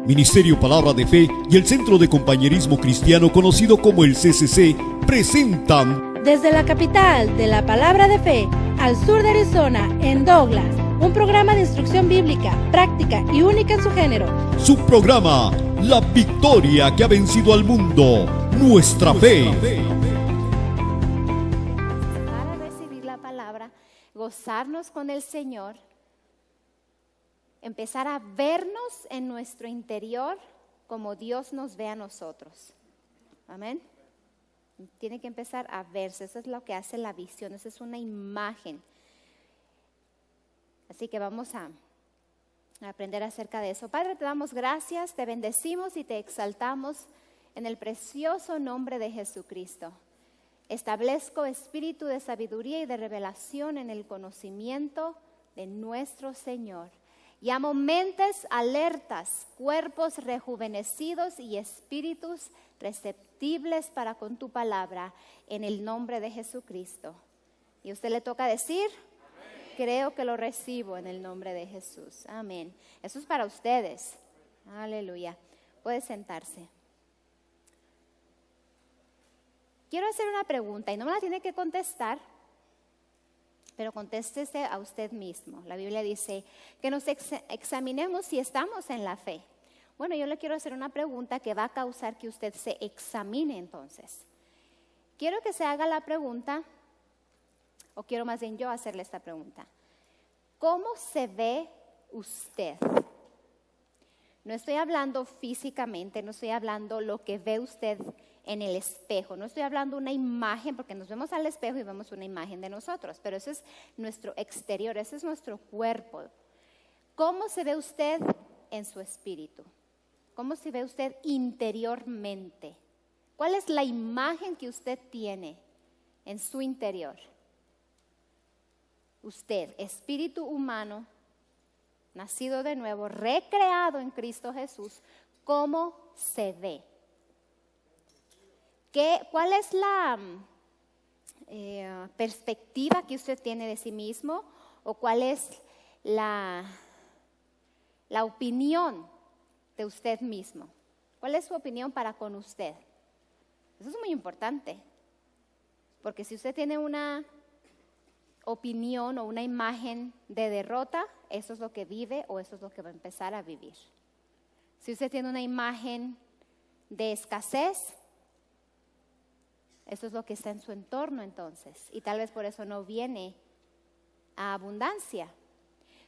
Ministerio Palabra de Fe y el Centro de Compañerismo Cristiano conocido como el CCC presentan desde la capital de la Palabra de Fe al sur de Arizona, en Douglas, un programa de instrucción bíblica, práctica y única en su género. Su programa, La Victoria que ha vencido al mundo, Nuestra Fe. Para recibir la palabra, gozarnos con el Señor, empezar a vernos en nuestro interior como Dios nos ve a nosotros. Amén. Tiene que empezar a verse, eso es lo que hace la visión, esa es una imagen. Así que vamos a aprender acerca de eso. Padre, te damos gracias, te bendecimos y te exaltamos en el precioso nombre de Jesucristo. Establezco espíritu de sabiduría y de revelación en el conocimiento de nuestro Señor. Llamo mentes alertas, cuerpos rejuvenecidos y espíritus receptibles para con tu palabra en el nombre de Jesucristo. Y a usted le toca decir, amén. Creo que lo recibo en el nombre de Jesús. Amén. Eso es para ustedes. Aleluya. Puede sentarse. Quiero hacer una pregunta y no me la tiene que contestar, pero contéstese a usted mismo. La Biblia dice que nos examinemos si estamos en la fe. Bueno, yo le quiero hacer una pregunta que va a causar que usted se examine entonces. Quiero que se haga la pregunta, o quiero más bien yo hacerle esta pregunta. ¿Cómo se ve usted? No estoy hablando físicamente, no estoy hablando lo que ve usted en el espejo. No estoy hablando una imagen, porque nos vemos al espejo y vemos una imagen de nosotros, pero ese es nuestro exterior, ese es nuestro cuerpo. ¿Cómo se ve usted en su espíritu? ¿Cómo se ve usted interiormente? ¿Cuál es la imagen que usted tiene en su interior? Usted, espíritu humano, nacido de nuevo, recreado en Cristo Jesús, ¿cómo se ve? ¿Cuál es la perspectiva que usted tiene de sí mismo? ¿O cuál es la opinión de usted mismo? ¿Cuál es su opinión para con usted? Eso es muy importante, porque si usted tiene una opinión o una imagen de derrota, eso es lo que vive o eso es lo que va a empezar a vivir. Si usted tiene una imagen de escasez, eso es lo que está en su entorno entonces, y tal vez por eso no viene a abundancia.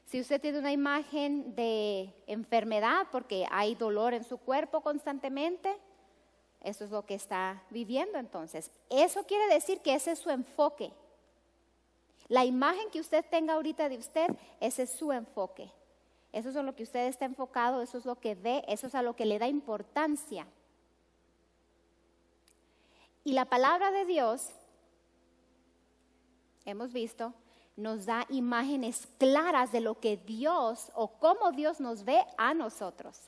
Si usted tiene una imagen de enfermedad porque hay dolor en su cuerpo constantemente, eso es lo que está viviendo entonces. Eso quiere decir que ese es su enfoque. La imagen que usted tenga ahorita de usted, ese es su enfoque. Eso es a lo que usted está enfocado, eso es lo que ve, eso es a lo que le da importancia. Y la palabra de Dios, hemos visto, nos da imágenes claras de lo que Dios o cómo Dios nos ve a nosotros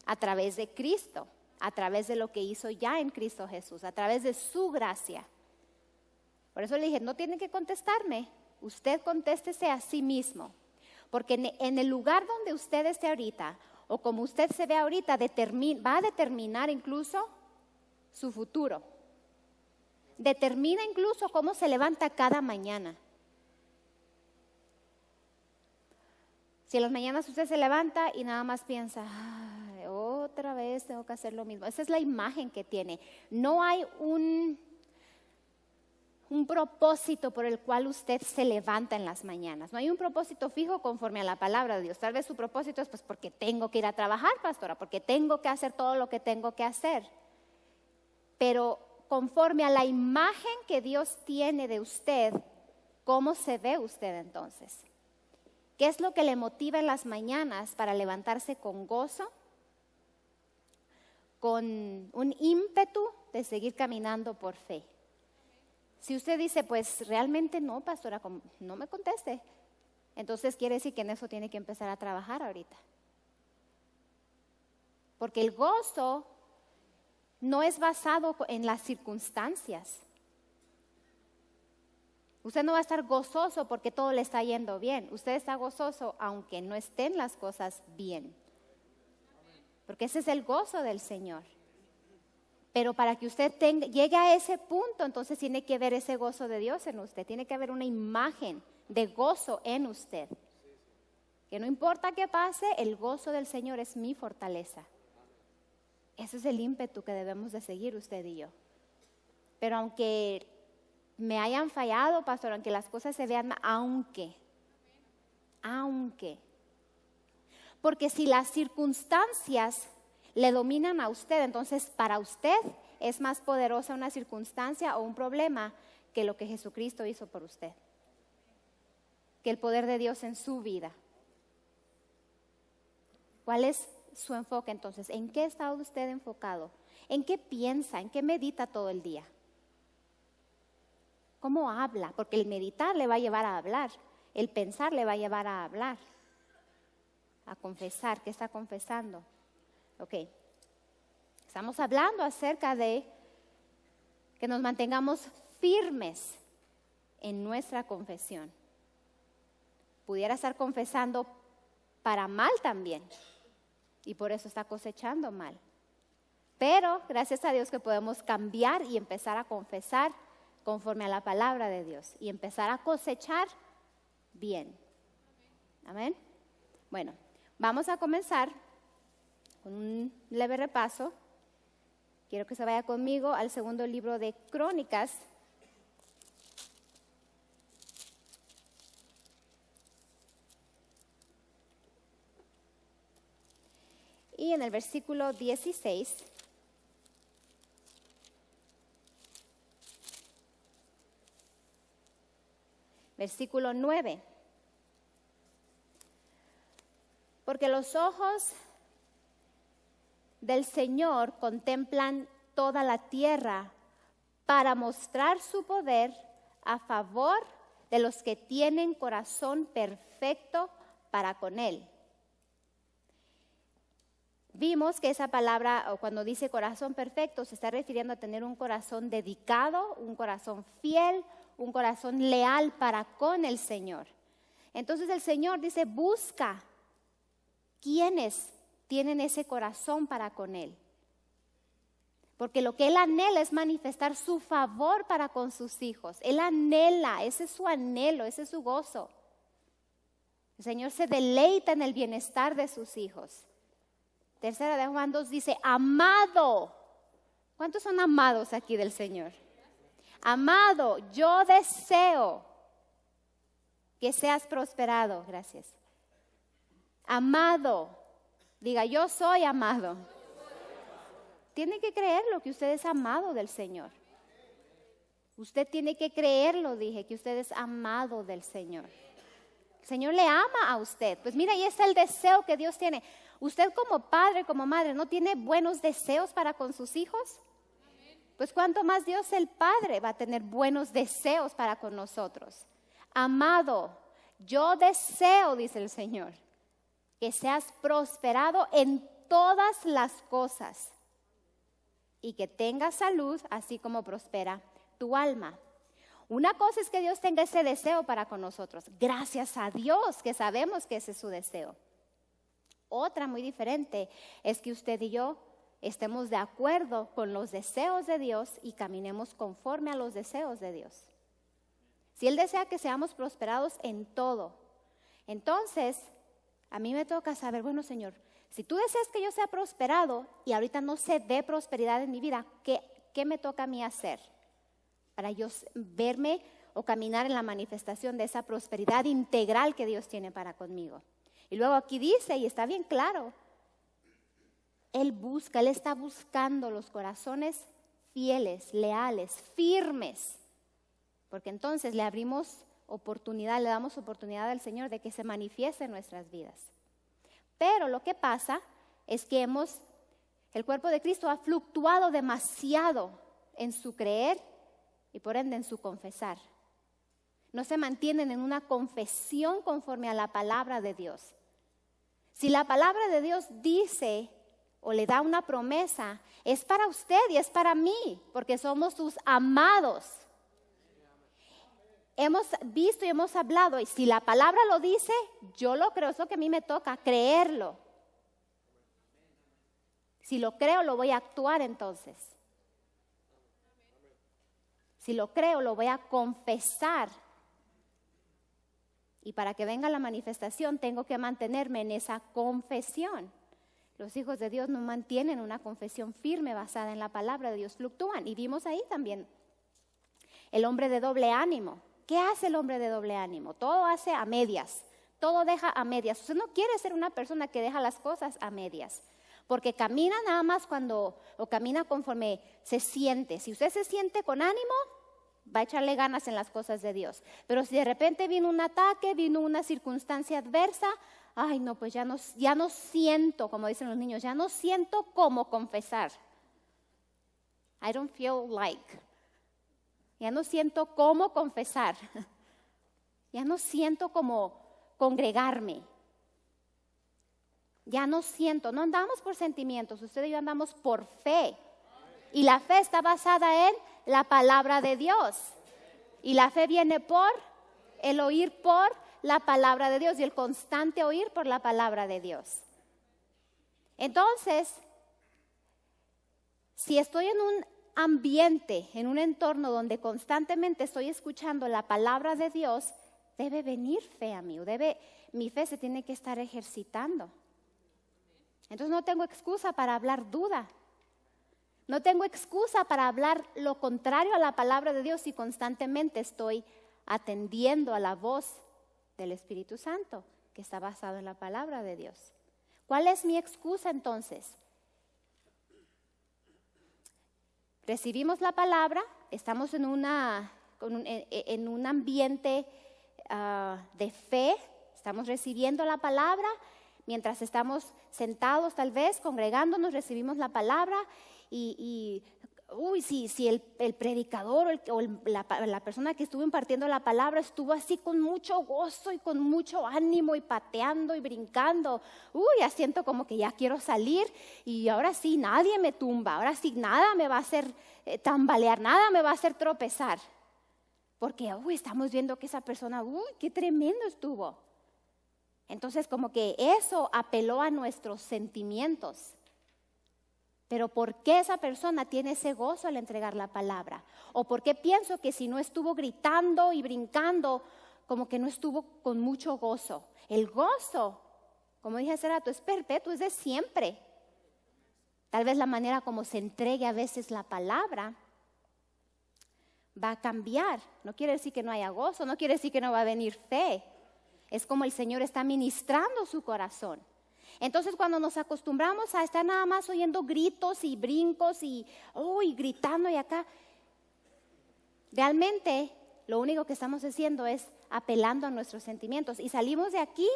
a través de Cristo, a través de lo que hizo ya en Cristo Jesús, a través de su gracia. Por eso le dije, no tiene que contestarme, usted contéstese a sí mismo, porque en el lugar donde usted esté ahorita o como usted se ve ahorita va a determinar incluso su futuro. Determina incluso cómo se levanta cada mañana. Si en las mañanas usted se levanta y nada más piensa, otra vez tengo que hacer lo mismo. Esa es la imagen que tiene. No hay un propósito por el cual usted se levanta en las mañanas. No hay un propósito fijo conforme a la palabra de Dios. Tal vez su propósito es pues porque tengo que ir a trabajar, pastora, porque tengo que hacer todo lo que tengo que hacer. Pero conforme a la imagen que Dios tiene de usted, ¿cómo se ve usted entonces? ¿Qué es lo que le motiva en las mañanas para levantarse con gozo? Con un ímpetu de seguir caminando por fe. Si usted dice, pues realmente no, pastora, no me conteste, entonces quiere decir que en eso tiene que empezar a trabajar ahorita. Porque el gozo no es basado en las circunstancias. Usted no va a estar gozoso porque todo le está yendo bien. Usted está gozoso aunque no estén las cosas bien. porque ese es el gozo del Señor. Pero para que usted llegue a ese punto, entonces tiene que ver ese gozo de Dios en usted. Tiene que haber una imagen de gozo en usted. Que no importa qué pase, el gozo del Señor es mi fortaleza. Ese es el ímpetu que debemos de seguir usted y yo. Pero aunque me hayan fallado, pastor, aunque las cosas se vean, aunque. Porque si las circunstancias le dominan a usted, entonces para usted es más poderosa una circunstancia o un problema que lo que Jesucristo hizo por usted. Que el poder de Dios en su vida. ¿Cuál es su enfoque entonces? ¿En qué está usted enfocado? ¿En qué piensa? ¿En qué medita todo el día? ¿Cómo habla? Porque el meditar le va a llevar a hablar. El pensar le va a llevar a hablar. A confesar. ¿Qué está confesando? Ok. Estamos hablando acerca de que nos mantengamos firmes en nuestra confesión. Pudiera estar confesando para mal también. Y por eso está cosechando mal. Pero gracias a Dios que podemos cambiar y empezar a confesar conforme a la palabra de Dios. Y empezar a cosechar bien. Amén. Bueno, vamos a comenzar con un leve repaso. Quiero que se vaya conmigo al segundo libro de Crónicas. Y en el versículo 16, versículo 9. Porque los ojos del Señor contemplan toda la tierra para mostrar su poder a favor de los que tienen corazón perfecto para con Él. Vimos que esa palabra, o cuando dice corazón perfecto, se está refiriendo a tener un corazón dedicado, un corazón fiel, un corazón leal para con el Señor. Entonces el Señor dice, busca quienes tienen ese corazón para con Él. Porque lo que Él anhela es manifestar su favor para con sus hijos. Él anhela, ese es su anhelo, ese es su gozo. El Señor se deleita en el bienestar de sus hijos. Tercera de Juan 2 dice, amado. ¿Cuántos son amados aquí del Señor? Amado, yo deseo que seas prosperado. Gracias. Amado, diga, yo soy amado. Tiene que creerlo que usted es amado del Señor. Usted tiene que creerlo, dije, que usted es amado del Señor. El Señor le ama a usted. Pues mira, ahí está el deseo que Dios tiene. Usted como padre, como madre, ¿no tiene buenos deseos para con sus hijos? Pues cuánto más Dios el Padre va a tener buenos deseos para con nosotros. Amado, yo deseo, dice el Señor, que seas prosperado en todas las cosas y que tengas salud, así como prospera tu alma. Una cosa es que Dios tenga ese deseo para con nosotros. Gracias a Dios que sabemos que ese es su deseo. Otra muy diferente es que usted y yo estemos de acuerdo con los deseos de Dios y caminemos conforme a los deseos de Dios. Si Él desea que seamos prosperados en todo, entonces a mí me toca saber, bueno, Señor, si tú deseas que yo sea prosperado y ahorita no se ve prosperidad en mi vida, ¿qué me toca a mí hacer para yo verme o caminar en la manifestación de esa prosperidad integral que Dios tiene para conmigo? Y luego aquí dice, y está bien claro, Él está buscando los corazones fieles, leales, firmes, porque entonces le damos oportunidad al Señor de que se manifieste en nuestras vidas. Pero lo que pasa es que el cuerpo de Cristo ha fluctuado demasiado en su creer y por ende en su confesar. No se mantienen en una confesión conforme a la palabra de Dios. Si la palabra de Dios dice o le da una promesa, es para usted y es para mí, porque somos sus amados. Hemos visto y hemos hablado, y si la palabra lo dice, yo lo creo, es lo que a mí me toca, creerlo. Si lo creo, lo voy a actuar entonces. Si lo creo, lo voy a confesar. Y para que venga la manifestación, tengo que mantenerme en esa confesión. Los hijos de Dios no mantienen una confesión firme basada en la palabra de Dios, fluctúan. Y vimos ahí también el hombre de doble ánimo. ¿Qué hace el hombre de doble ánimo? Todo hace a medias, todo deja a medias. Usted no quiere ser una persona que deja las cosas a medias, porque camina nada más o camina conforme se siente. Si usted se siente con ánimo, va a echarle ganas en las cosas de Dios. Pero si de repente vino un ataque, vino una circunstancia adversa, ay no, pues ya no siento, como dicen los niños, ya no siento cómo confesar. I don't feel like. Ya no siento cómo confesar. Ya no siento cómo congregarme. Ya no siento, no andamos por sentimientos, usted y yo andamos por fe. Y la fe está basada en la palabra de Dios. Y la fe viene por el oír por la palabra de Dios y el constante oír por la palabra de Dios. Entonces, si estoy en un ambiente, en un entorno donde constantemente estoy escuchando la palabra de Dios, debe venir fe a mí, mi fe se tiene que estar ejercitando. Entonces no tengo excusa para hablar duda. No tengo excusa para hablar lo contrario a la palabra de Dios si constantemente estoy atendiendo a la voz del Espíritu Santo, que está basado en la palabra de Dios. ¿Cuál es mi excusa entonces? Recibimos la palabra, estamos en un ambiente de fe, estamos recibiendo la palabra, mientras estamos sentados tal vez, congregándonos, recibimos la palabra si el predicador la persona que estuvo impartiendo la palabra estuvo así con mucho gozo y con mucho ánimo y pateando y brincando, ya siento como que ya quiero salir y ahora sí nadie me tumba, ahora sí nada me va a hacer tambalear, nada me va a hacer tropezar, porque estamos viendo que esa persona, qué tremendo estuvo. Entonces como que eso apeló a nuestros sentimientos. Pero ¿por qué esa persona tiene ese gozo al entregar la palabra? ¿O por qué pienso que si no estuvo gritando y brincando, como que no estuvo con mucho gozo? El gozo, como dije hace rato, es perpetuo, es de siempre. Tal vez la manera como se entregue a veces la palabra va a cambiar. No quiere decir que no haya gozo, no quiere decir que no va a venir fe. Es como el Señor está ministrando su corazón. Entonces cuando nos acostumbramos a estar nada más oyendo gritos y brincos y gritando y acá, realmente lo único que estamos haciendo es apelando a nuestros sentimientos y salimos de aquí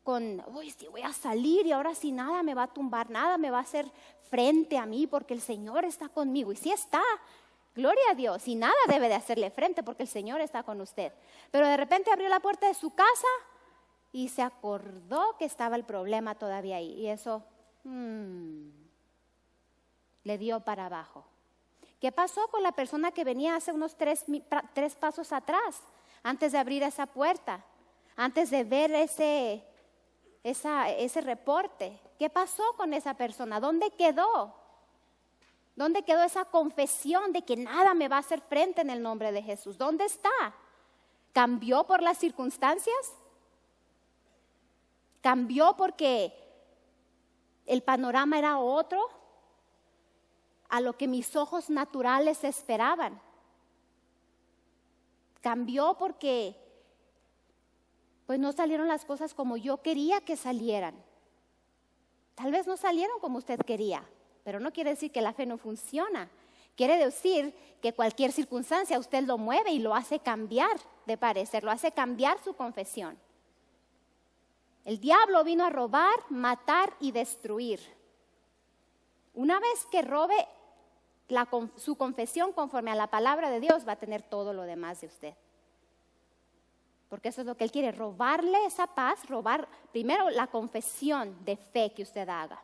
con, sí voy a salir y ahora sí nada me va a tumbar, nada me va a hacer frente a mí porque el Señor está conmigo. Y sí está, gloria a Dios, y nada debe de hacerle frente porque el Señor está con usted. Pero de repente abrió la puerta de su casa y se acordó que estaba el problema todavía ahí. Y eso le dio para abajo. ¿Qué pasó con la persona que venía hace unos tres pasos atrás? Antes de abrir esa puerta, antes de ver ese reporte. ¿Qué pasó con esa persona? ¿Dónde quedó? ¿Dónde quedó esa confesión de que nada me va a hacer frente en el nombre de Jesús? ¿Dónde está? ¿Cambió por las circunstancias? ¿Cambió porque el panorama era otro a lo que mis ojos naturales esperaban? ¿Cambió porque pues no salieron las cosas como yo quería que salieran? Tal vez no salieron como usted quería, pero no quiere decir que la fe no funciona. Quiere decir que cualquier circunstancia usted lo mueve y lo hace cambiar de parecer, lo hace cambiar su confesión. El diablo vino a robar, matar y destruir. Una vez que robe su confesión conforme a la palabra de Dios, va a tener todo lo demás de usted. Porque eso es lo que él quiere, robarle esa paz, robar primero la confesión de fe que usted haga.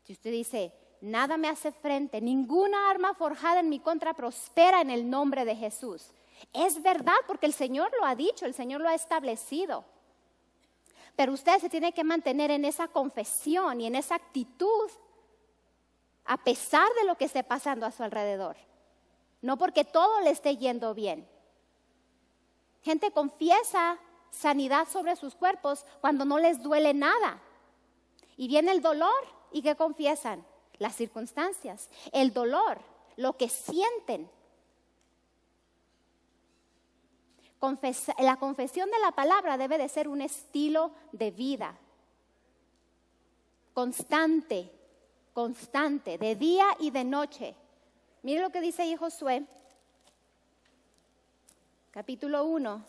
Si usted dice, nada me hace frente, ninguna arma forjada en mi contra prospera en el nombre de Jesús. Es verdad porque el Señor lo ha dicho, el Señor lo ha establecido. Pero usted se tiene que mantener en esa confesión y en esa actitud a pesar de lo que esté pasando a su alrededor. No porque todo le esté yendo bien. Gente confiesa sanidad sobre sus cuerpos cuando no les duele nada. Y viene el dolor, ¿y qué confiesan? Las circunstancias, el dolor, lo que sienten. La confesión de la palabra debe de ser un estilo de vida. Constante, de día y de noche. Mire lo que dice ahí Josué, capítulo 1.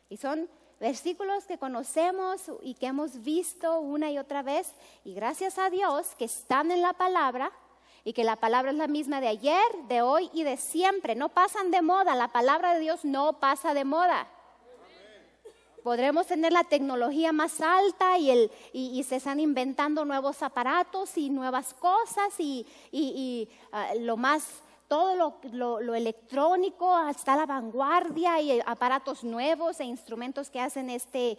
Y son versículos que conocemos y que hemos visto una y otra vez. Y gracias a Dios que están en la palabra y que la palabra es la misma de ayer, de hoy y de siempre. No pasan de moda, la palabra de Dios no pasa de moda. Podremos tener la tecnología más alta y se están inventando nuevos aparatos y nuevas cosas todo lo electrónico está a la vanguardia y aparatos nuevos e instrumentos que hacen este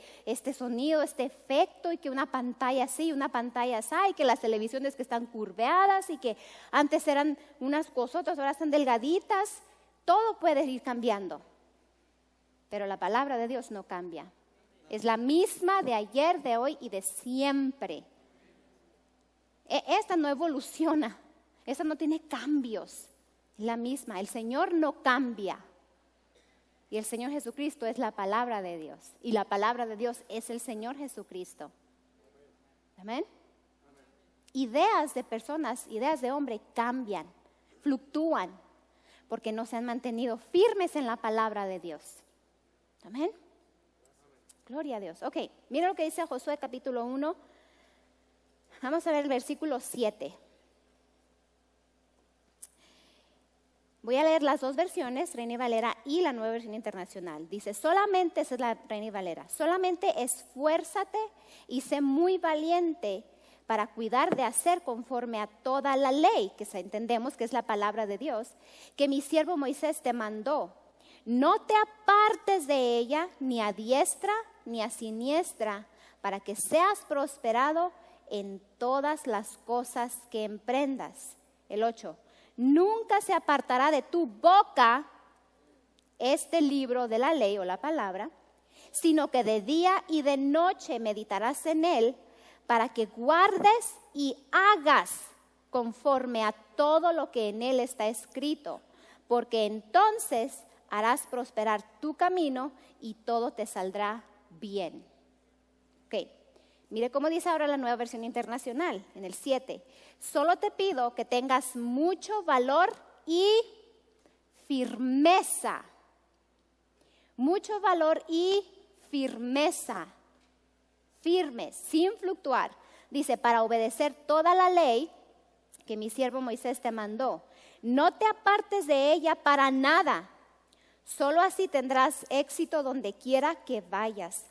sonido, este efecto, y que una pantalla así, una pantalla así, y que las televisiones que están curveadas y que antes eran unas cosotas, ahora están delgaditas. Todo puede ir cambiando, pero la palabra de Dios no cambia. Es la misma de ayer, de hoy y de siempre. Esta no evoluciona, esta no tiene cambios. Es la misma, el Señor no cambia. Y el Señor Jesucristo es la palabra de Dios. Y la palabra de Dios es el Señor Jesucristo. Amén. Ideas de personas, ideas de hombre cambian, fluctúan, porque no se han mantenido firmes en la palabra de Dios. Amén. Gloria a Dios. Ok, mira lo que dice Josué capítulo 1. Vamos a ver el versículo 7. Voy a leer las dos versiones, Reina y Valera y la Nueva Versión Internacional. Dice, solamente, esa es la Reina y Valera, solamente esfuérzate y sé muy valiente para cuidar de hacer conforme a toda la ley, que entendemos que es la palabra de Dios, que mi siervo Moisés te mandó. No te apartes de ella ni a diestra ni a siniestra, para que seas prosperado en todas las cosas que emprendas. El 8. Nunca se apartará de tu boca este libro de la ley o la palabra, sino que de día y de noche meditarás en él, para que guardes y hagas conforme a todo lo que en él está escrito, porque entonces harás prosperar tu camino y todo te saldrá bien. Ok, mire cómo dice ahora la Nueva Versión Internacional, en el 7. Solo te pido que tengas mucho valor y firmeza. Mucho valor y firmeza. Firme, sin fluctuar. Dice, para obedecer toda la ley que mi siervo Moisés te mandó. No te apartes de ella para nada. Solo así tendrás éxito donde quiera que vayas.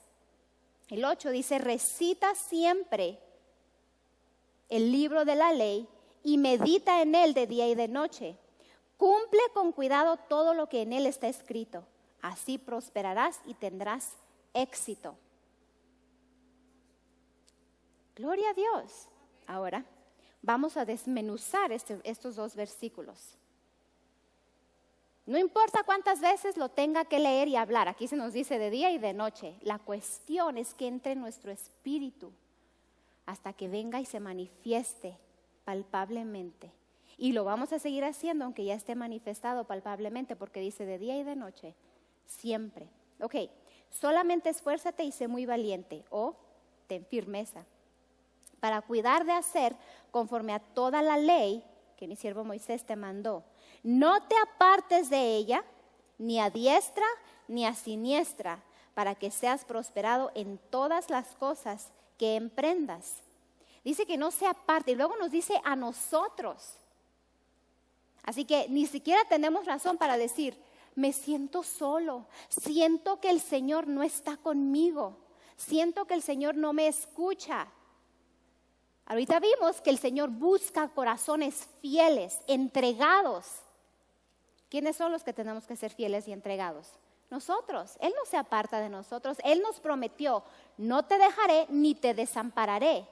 El 8 dice, recita siempre el libro de la ley y medita en él de día y de noche. Cumple con cuidado todo lo que en él está escrito. Así prosperarás y tendrás éxito. Gloria a Dios. Ahora vamos a desmenuzar estos dos versículos. No importa cuántas veces lo tenga que leer y hablar, aquí se nos dice de día y de noche. La cuestión es que entre en nuestro espíritu hasta que venga y se manifieste palpablemente. Y lo vamos a seguir haciendo aunque ya esté manifestado palpablemente, porque dice de día y de noche, siempre. Ok, solamente esfuérzate y sé muy valiente, o ten firmeza, para cuidar de hacer conforme a toda la ley que mi siervo Moisés te mandó. No te apartes de ella, ni a diestra ni a siniestra, para que seas prosperado en todas las cosas que emprendas. Dice que no se aparte, y luego nos dice a nosotros. Así que ni siquiera tenemos razón para decir, me siento solo, siento que el Señor no está conmigo, siento que el Señor no me escucha. Ahorita vimos que el Señor busca corazones fieles, entregados. ¿Quiénes son los que tenemos que ser fieles y entregados? Nosotros. Él no se aparta de nosotros. Él nos prometió, no te dejaré ni te desampararé.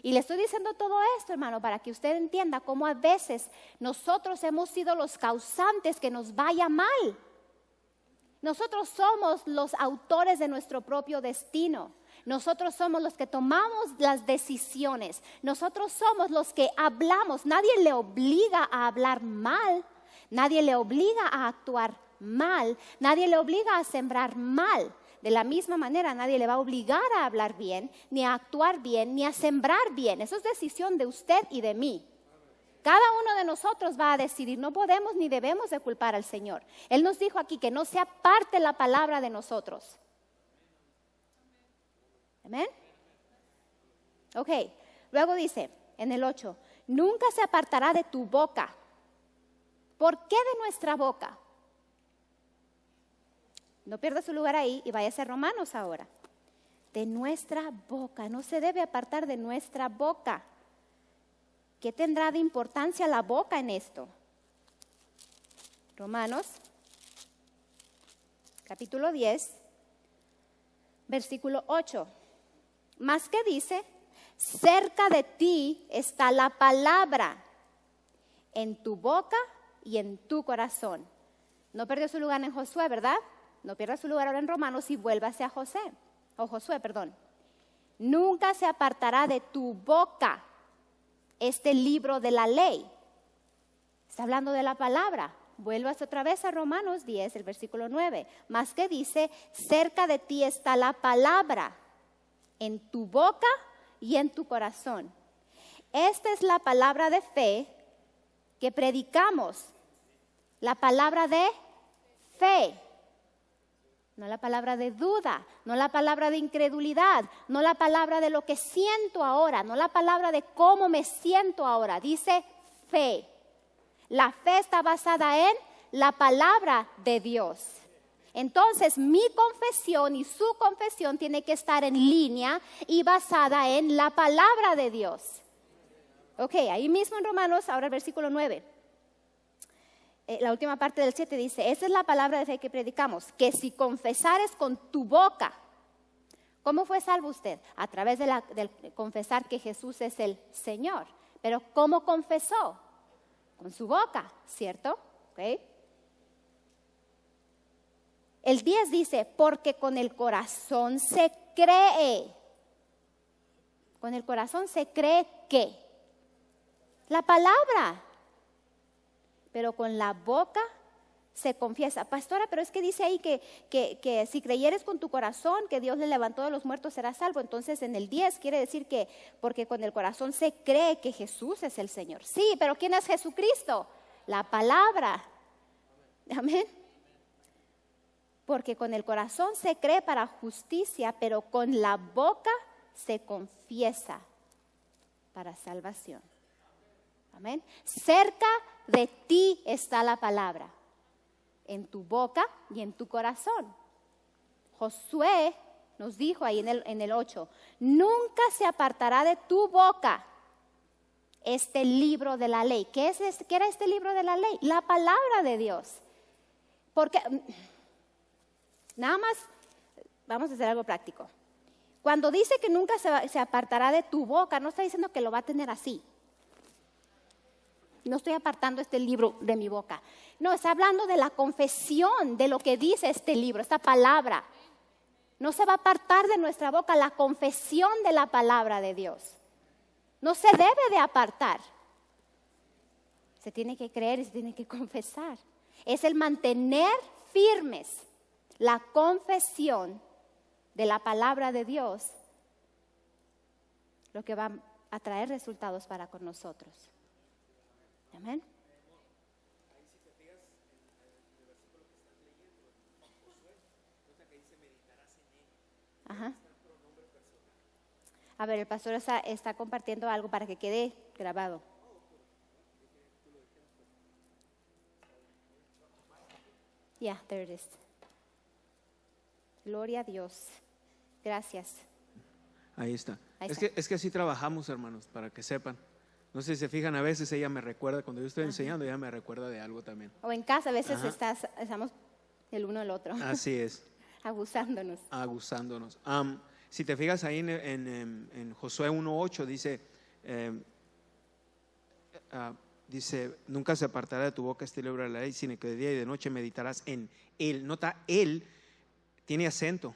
Y le estoy diciendo todo esto, hermano, para que usted entienda cómo a veces nosotros hemos sido los causantes que nos vaya mal. Nosotros somos los autores de nuestro propio destino. Nosotros somos los que tomamos las decisiones. Nosotros somos los que hablamos. Nadie le obliga a hablar mal. Nadie le obliga a actuar mal. Nadie le obliga a sembrar mal. De la misma manera, nadie le va a obligar a hablar bien, ni a actuar bien, ni a sembrar bien. Eso es decisión de usted y de mí. Cada uno de nosotros va a decidir. No podemos ni debemos de culpar al Señor. Él nos dijo aquí que no se aparte la palabra de nosotros. Amén. Ok, luego dice en el 8, nunca se apartará de tu boca. ¿Por qué de nuestra boca? No pierda su lugar ahí y vaya a ser Romanos ahora. De nuestra boca, no se debe apartar de nuestra boca. ¿Qué tendrá de importancia la boca en esto? Romanos, capítulo 10, versículo 8. Más que dice, cerca de ti está la palabra, en tu boca y en tu corazón. No perdió su lugar en Josué, ¿verdad? No pierda su lugar ahora en Romanos y vuélvase a Josué, perdón. Nunca se apartará de tu boca este libro de la ley. Está hablando de la palabra. Vuélvase otra vez a Romanos 10, el versículo 9. Más que dice, cerca de ti está la palabra, en tu boca y en tu corazón. Esta es la palabra de fe que predicamos. La palabra de fe. No la palabra de duda, no la palabra de incredulidad, no la palabra de lo que siento ahora, no la palabra de cómo me siento ahora. Dice fe. La fe está basada en la palabra de Dios. Entonces mi confesión y su confesión tiene que estar en línea y basada en la palabra de Dios. Ok, ahí mismo en Romanos, ahora el versículo 9. La última parte del 7 dice, esa es la palabra de fe que predicamos, que si confesares con tu boca. ¿Cómo fue salvo usted? A través de del confesar que Jesús es el Señor. Pero ¿cómo confesó? Con su boca, ¿cierto? ¿Okay? El 10 dice, porque con el corazón se cree. Con el corazón se cree ¿qué? La palabra. Pero con la boca se confiesa. Pastora, pero es que dice ahí que si creyeres con tu corazón que Dios le levantó de los muertos serás salvo. Entonces en el 10 quiere decir que porque con el corazón se cree que Jesús es el Señor. Sí, pero ¿quién es Jesucristo? La palabra. Amén. Porque con el corazón se cree para justicia, pero con la boca se confiesa para salvación. Amén. Cerca de ti está la palabra, en tu boca y en tu corazón. Josué nos dijo ahí en el 8, nunca se apartará de tu boca este libro de la ley. ¿Qué era este libro de la ley? La palabra de Dios. Porque, nada más, vamos a hacer algo práctico. Cuando dice que nunca se apartará de tu boca, no está diciendo que lo va a tener así. No estoy apartando este libro de mi boca. No, está hablando de la confesión de lo que dice este libro, esta palabra. No se va a apartar de nuestra boca la confesión de la palabra de Dios. No se debe de apartar. Se tiene que creer y se tiene que confesar. Es el mantener firmes la confesión de la palabra de Dios lo que va a traer resultados para con nosotros. Amén. Ahí si te fijas en el versículo que estás leyendo, Josué, nota que dice meditarás en él. Ajá. Está el pronombre personal. A ver, el pastor está compartiendo algo para que quede grabado. Yeah, there it is. Gloria a Dios. Gracias. Ahí está. Ahí Es está. que así trabajamos, hermanos, para que sepan. No sé si se fijan, a veces ella me recuerda, cuando yo estoy enseñando, ella me recuerda de algo también. O en casa a veces Ajá. estamos el uno al otro, Así es, abusándonos. abusándonos. Si te fijas ahí en Josué 1:8 dice, nunca se apartará de tu boca este libro de la ley, sino que de día y de noche meditarás en él. Nota, él tiene acento,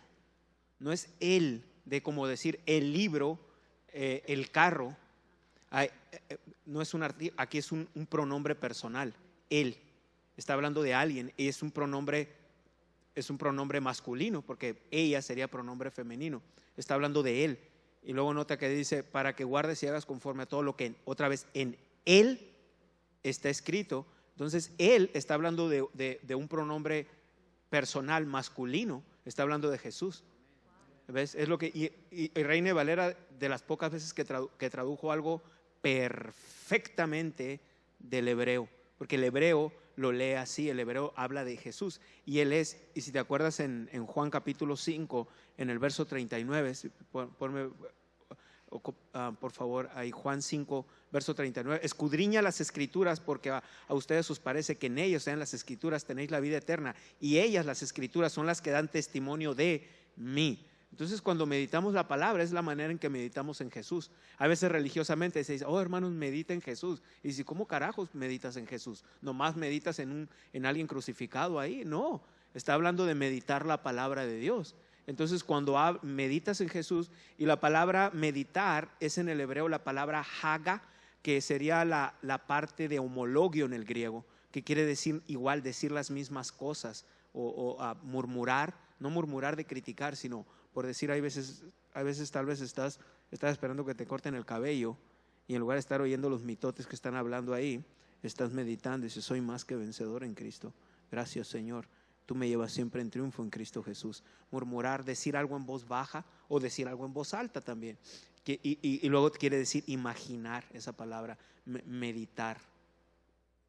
no es él de como decir el libro, el carro. No es aquí es un pronombre personal. Él está hablando de alguien y es un pronombre masculino, porque ella sería pronombre femenino. Está hablando de él. Y luego nota que dice, para que guardes y hagas conforme a todo lo que otra vez en él está escrito. Entonces él está hablando de un pronombre personal masculino. Está hablando de Jesús. ¿Ves? Es lo que y Reina Valera, de las pocas veces que tradujo algo perfectamente del hebreo, porque el hebreo lo lee así, el hebreo habla de Jesús, y él es, y si te acuerdas en Juan capítulo 5, en el verso 39, ponme por favor ahí, Juan 5, verso 39, escudriña las escrituras porque a ustedes os parece que en ellos, sean las escrituras, tenéis la vida eterna, y ellas, las escrituras, son las que dan testimonio de mí. Entonces, cuando meditamos la palabra, es la manera en que meditamos en Jesús. A veces religiosamente se dice, oh hermanos, medita en Jesús. Y dice, ¿cómo carajos meditas en Jesús? ¿Nomás meditas en alguien crucificado ahí? No, está hablando de meditar la palabra de Dios. Entonces, cuando meditas en Jesús, y la palabra meditar es en el hebreo la palabra haga, que sería la parte de homologio en el griego, que quiere decir igual, decir las mismas cosas, o murmurar, no murmurar de criticar, sino por decir, hay veces tal vez estás esperando que te corten el cabello, y en lugar de estar oyendo los mitotes que están hablando ahí, estás meditando y dices, soy más que vencedor en Cristo. Gracias, Señor. Tú me llevas siempre en triunfo en Cristo Jesús. Murmurar, decir algo en voz baja o decir algo en voz alta también. Y luego quiere decir imaginar, esa palabra, meditar.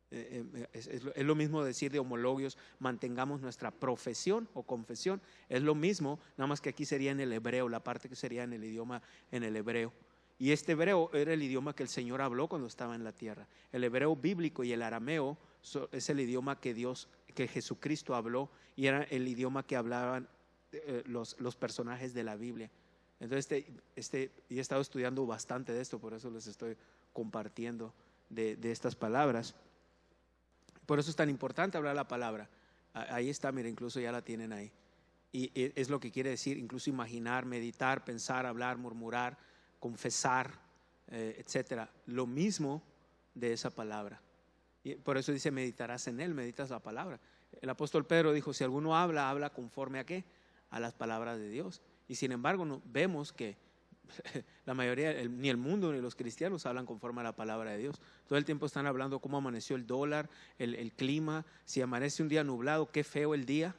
Es lo mismo decir de homologios, mantengamos nuestra profesión o confesión. Es lo mismo, nada más que aquí sería en el hebreo, la parte que sería en el idioma, en el hebreo. Y este hebreo era el idioma que el Señor habló cuando estaba en la tierra. El hebreo bíblico y el arameo es el idioma que Jesucristo habló, y era el idioma que hablaban los personajes de la Biblia. Entonces y he estado estudiando bastante de esto, por eso les estoy compartiendo de estas palabras. Por eso es tan importante hablar la palabra. Ahí está, mira, incluso ya la tienen ahí. Y es lo que quiere decir, incluso imaginar, meditar, pensar, hablar, murmurar, confesar, etcétera. Lo mismo de esa palabra. Y por eso dice, meditarás en él, meditas la palabra. El apóstol Pedro dijo, si alguno habla conforme a ¿qué? A las palabras de Dios. Y sin embargo, vemos que la mayoría, ni el mundo ni los cristianos hablan conforme a la palabra de Dios. Todo el tiempo están hablando cómo amaneció el dólar, el clima, si amanece un día nublado, qué feo el día.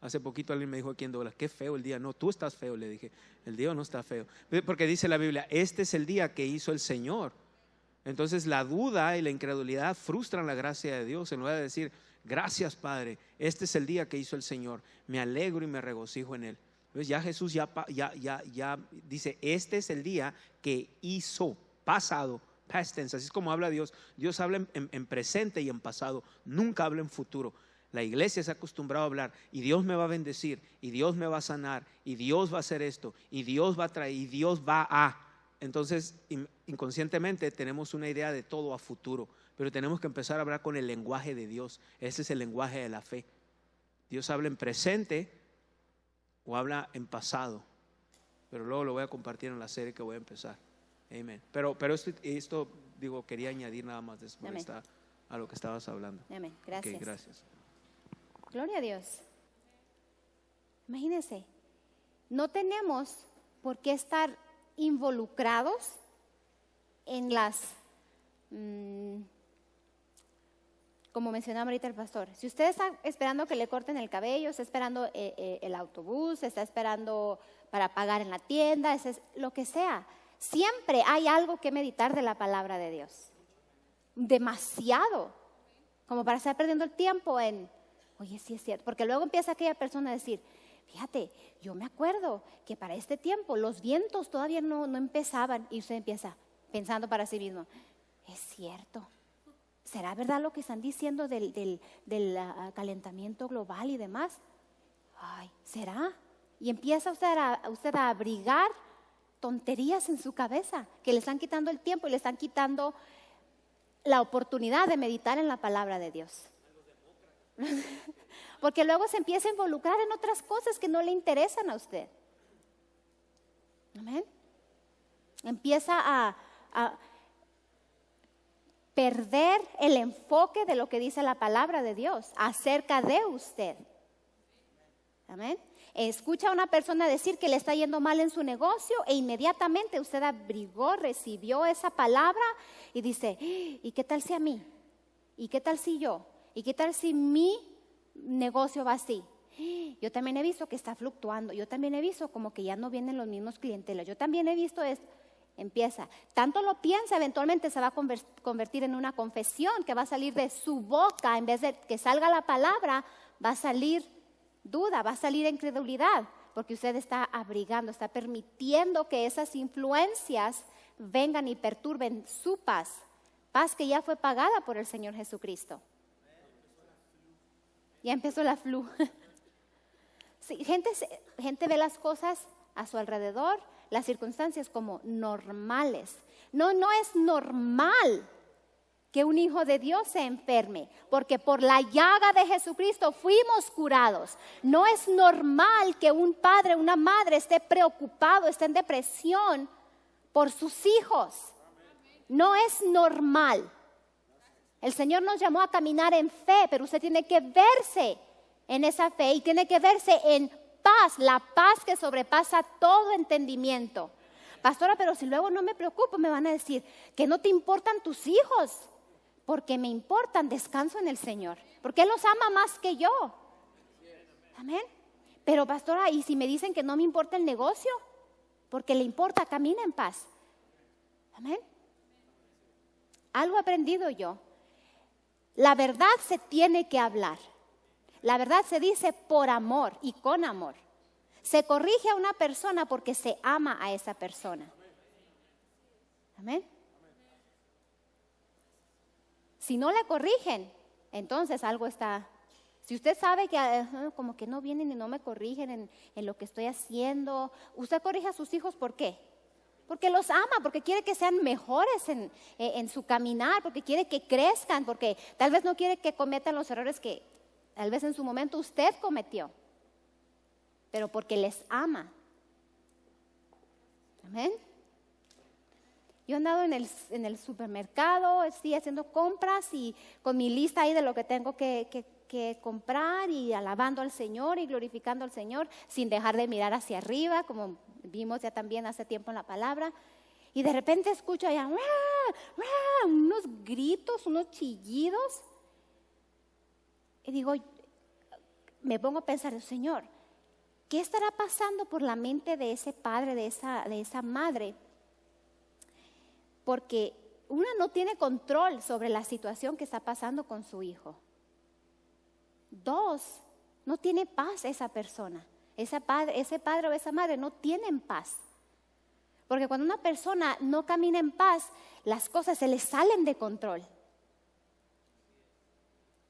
Hace poquito alguien me dijo aquí en Douglas, qué feo el día. No, tú estás feo, le dije, el día no está feo. Porque dice la Biblia, este es el día que hizo el Señor. Entonces la duda y la incredulidad frustran la gracia de Dios. En lugar de decir, gracias Padre, este es el día que hizo el Señor, me alegro y me regocijo en él. Entonces ya Jesús ya dice, este es el día que hizo, pasado, past tense. Así es como habla Dios. Dios habla en presente y en pasado, nunca habla en futuro. La iglesia se ha acostumbrado a hablar, y Dios me va a bendecir, y Dios me va a sanar, y Dios va a hacer esto, y Dios va a traer, y Dios va a. Entonces inconscientemente tenemos una idea de todo a futuro, pero tenemos que empezar a hablar con el lenguaje de Dios. Ese es el lenguaje de la fe. Dios habla en presente o habla en pasado, pero luego lo voy a compartir en la serie que voy a empezar. Amén. Pero esto digo, quería añadir nada más después a lo que estabas hablando. Amén. Gracias. Okay, gracias. Gloria a Dios. Imagínense, no tenemos por qué estar involucrados en las, como mencionaba ahorita el pastor, si usted está esperando que le corten el cabello, está esperando el autobús, está esperando para pagar en la tienda, es lo que sea, siempre hay algo que meditar de la palabra de Dios. Demasiado, como para estar perdiendo el tiempo en, oye, sí es cierto, porque luego empieza aquella persona a decir, fíjate, yo me acuerdo que para este tiempo los vientos todavía no empezaban, y usted empieza pensando para sí mismo, es cierto, ¿será verdad lo que están diciendo del calentamiento global y demás? Ay, ¿será? Y empieza usted a abrigar tonterías en su cabeza que le están quitando el tiempo y le están quitando la oportunidad de meditar en la palabra de Dios. Porque luego se empieza a involucrar en otras cosas que no le interesan a usted. Amén. Empieza a perder el enfoque de lo que dice la palabra de Dios acerca de usted. Amén. Escucha a una persona decir que le está yendo mal en su negocio e inmediatamente usted abrigó, recibió esa palabra y dice, ¿y qué tal si a mí? ¿Y qué tal si yo? ¿Y qué tal si mi negocio va así? Yo también he visto que está fluctuando, yo también he visto como que ya no vienen los mismos clientelas, yo también he visto esto. Empieza, tanto lo piensa, eventualmente se va a convertir en una confesión que va a salir de su boca. En vez de que salga la palabra, va a salir duda, va a salir incredulidad, porque usted está abrigando, está permitiendo que esas influencias vengan y perturben su paz, paz que ya fue pagada por el Señor Jesucristo. Ya empezó la flu. Sí, gente ve las cosas a su alrededor, las circunstancias como normales. No es normal que un hijo de Dios se enferme, porque por la llaga de Jesucristo fuimos curados. No es normal que un padre, una madre esté preocupado, esté en depresión por sus hijos. No es normal. El Señor nos llamó a caminar en fe, pero usted tiene que verse en esa fe y tiene que verse en paz, la paz que sobrepasa todo entendimiento. Pastora, pero si luego no me preocupo, me van a decir que no te importan tus hijos, porque me importan, descanso en el Señor, porque Él los ama más que yo. Amén. Pero pastora, ¿y si me dicen que no me importa el negocio? Porque le importa, camina en paz. Amén. Algo he aprendido yo. La verdad se tiene que hablar. La verdad se dice por amor y con amor. Se corrige a una persona porque se ama a esa persona. Amén. Si no le corrigen, entonces algo está. Si usted sabe que como que no vienen y no me corrigen en lo que estoy haciendo, usted corrige a sus hijos, ¿por qué? Porque los ama, porque quiere que sean mejores en su caminar, porque quiere que crezcan, porque tal vez no quiere que cometan los errores que tal vez en su momento usted cometió, pero porque les ama. Amén. Yo he andado en el supermercado, estoy haciendo compras y con mi lista ahí de lo que tengo que comprar y alabando al Señor y glorificando al Señor sin dejar de mirar hacia arriba, como vimos ya también hace tiempo en la palabra. Y de repente escucho allá unos gritos, unos chillidos. Y digo, me pongo a pensar, Señor, ¿qué estará pasando por la mente de ese padre, de esa madre? Porque una no tiene control sobre la situación que está pasando con su hijo. Dos, no tiene paz esa persona. Ese padre o esa madre no tienen paz. Porque cuando una persona no camina en paz, las cosas se le salen de control.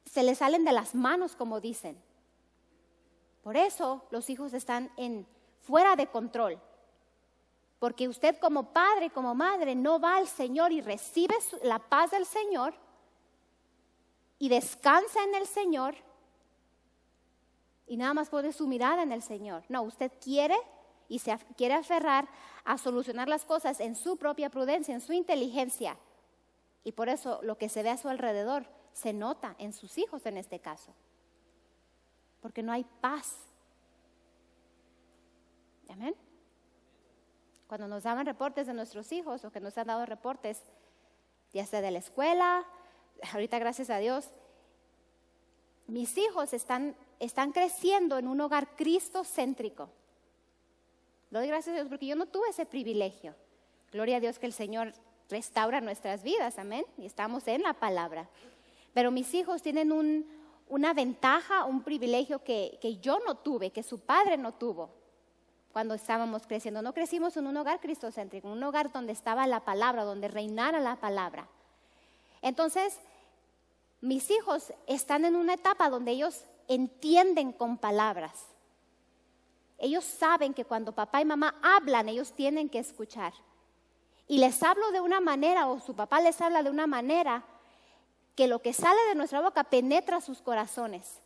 Se le salen de las manos, como dicen. Por eso los hijos están fuera de control. Porque usted como padre, como madre, no va al Señor y recibe la paz del Señor y descansa en el Señor y nada más pone su mirada en el Señor. No, usted quiere y se quiere aferrar a solucionar las cosas en su propia prudencia, en su inteligencia. Y por eso lo que se ve a su alrededor se nota en sus hijos en este caso. Porque no hay paz. Amén. Cuando nos daban reportes de nuestros hijos o que nos han dado reportes, ya sea de la escuela, ahorita gracias a Dios, mis hijos están creciendo en un hogar cristocéntrico. Lo doy gracias a Dios porque yo no tuve ese privilegio. Gloria a Dios que el Señor restaura nuestras vidas, amén, y estamos en la palabra. Pero mis hijos tienen una ventaja, un privilegio que yo no tuve, que su padre no tuvo. Cuando estábamos creciendo, no crecimos en un hogar cristocéntrico, en un hogar donde estaba la palabra, donde reinara la palabra. Entonces, mis hijos están en una etapa donde ellos entienden con palabras. ellos saben que cuando papá y mamá hablan, ellos tienen que escuchar. Y les hablo de una manera, o su papá les habla de una manera, que lo que sale de nuestra boca penetra sus corazones.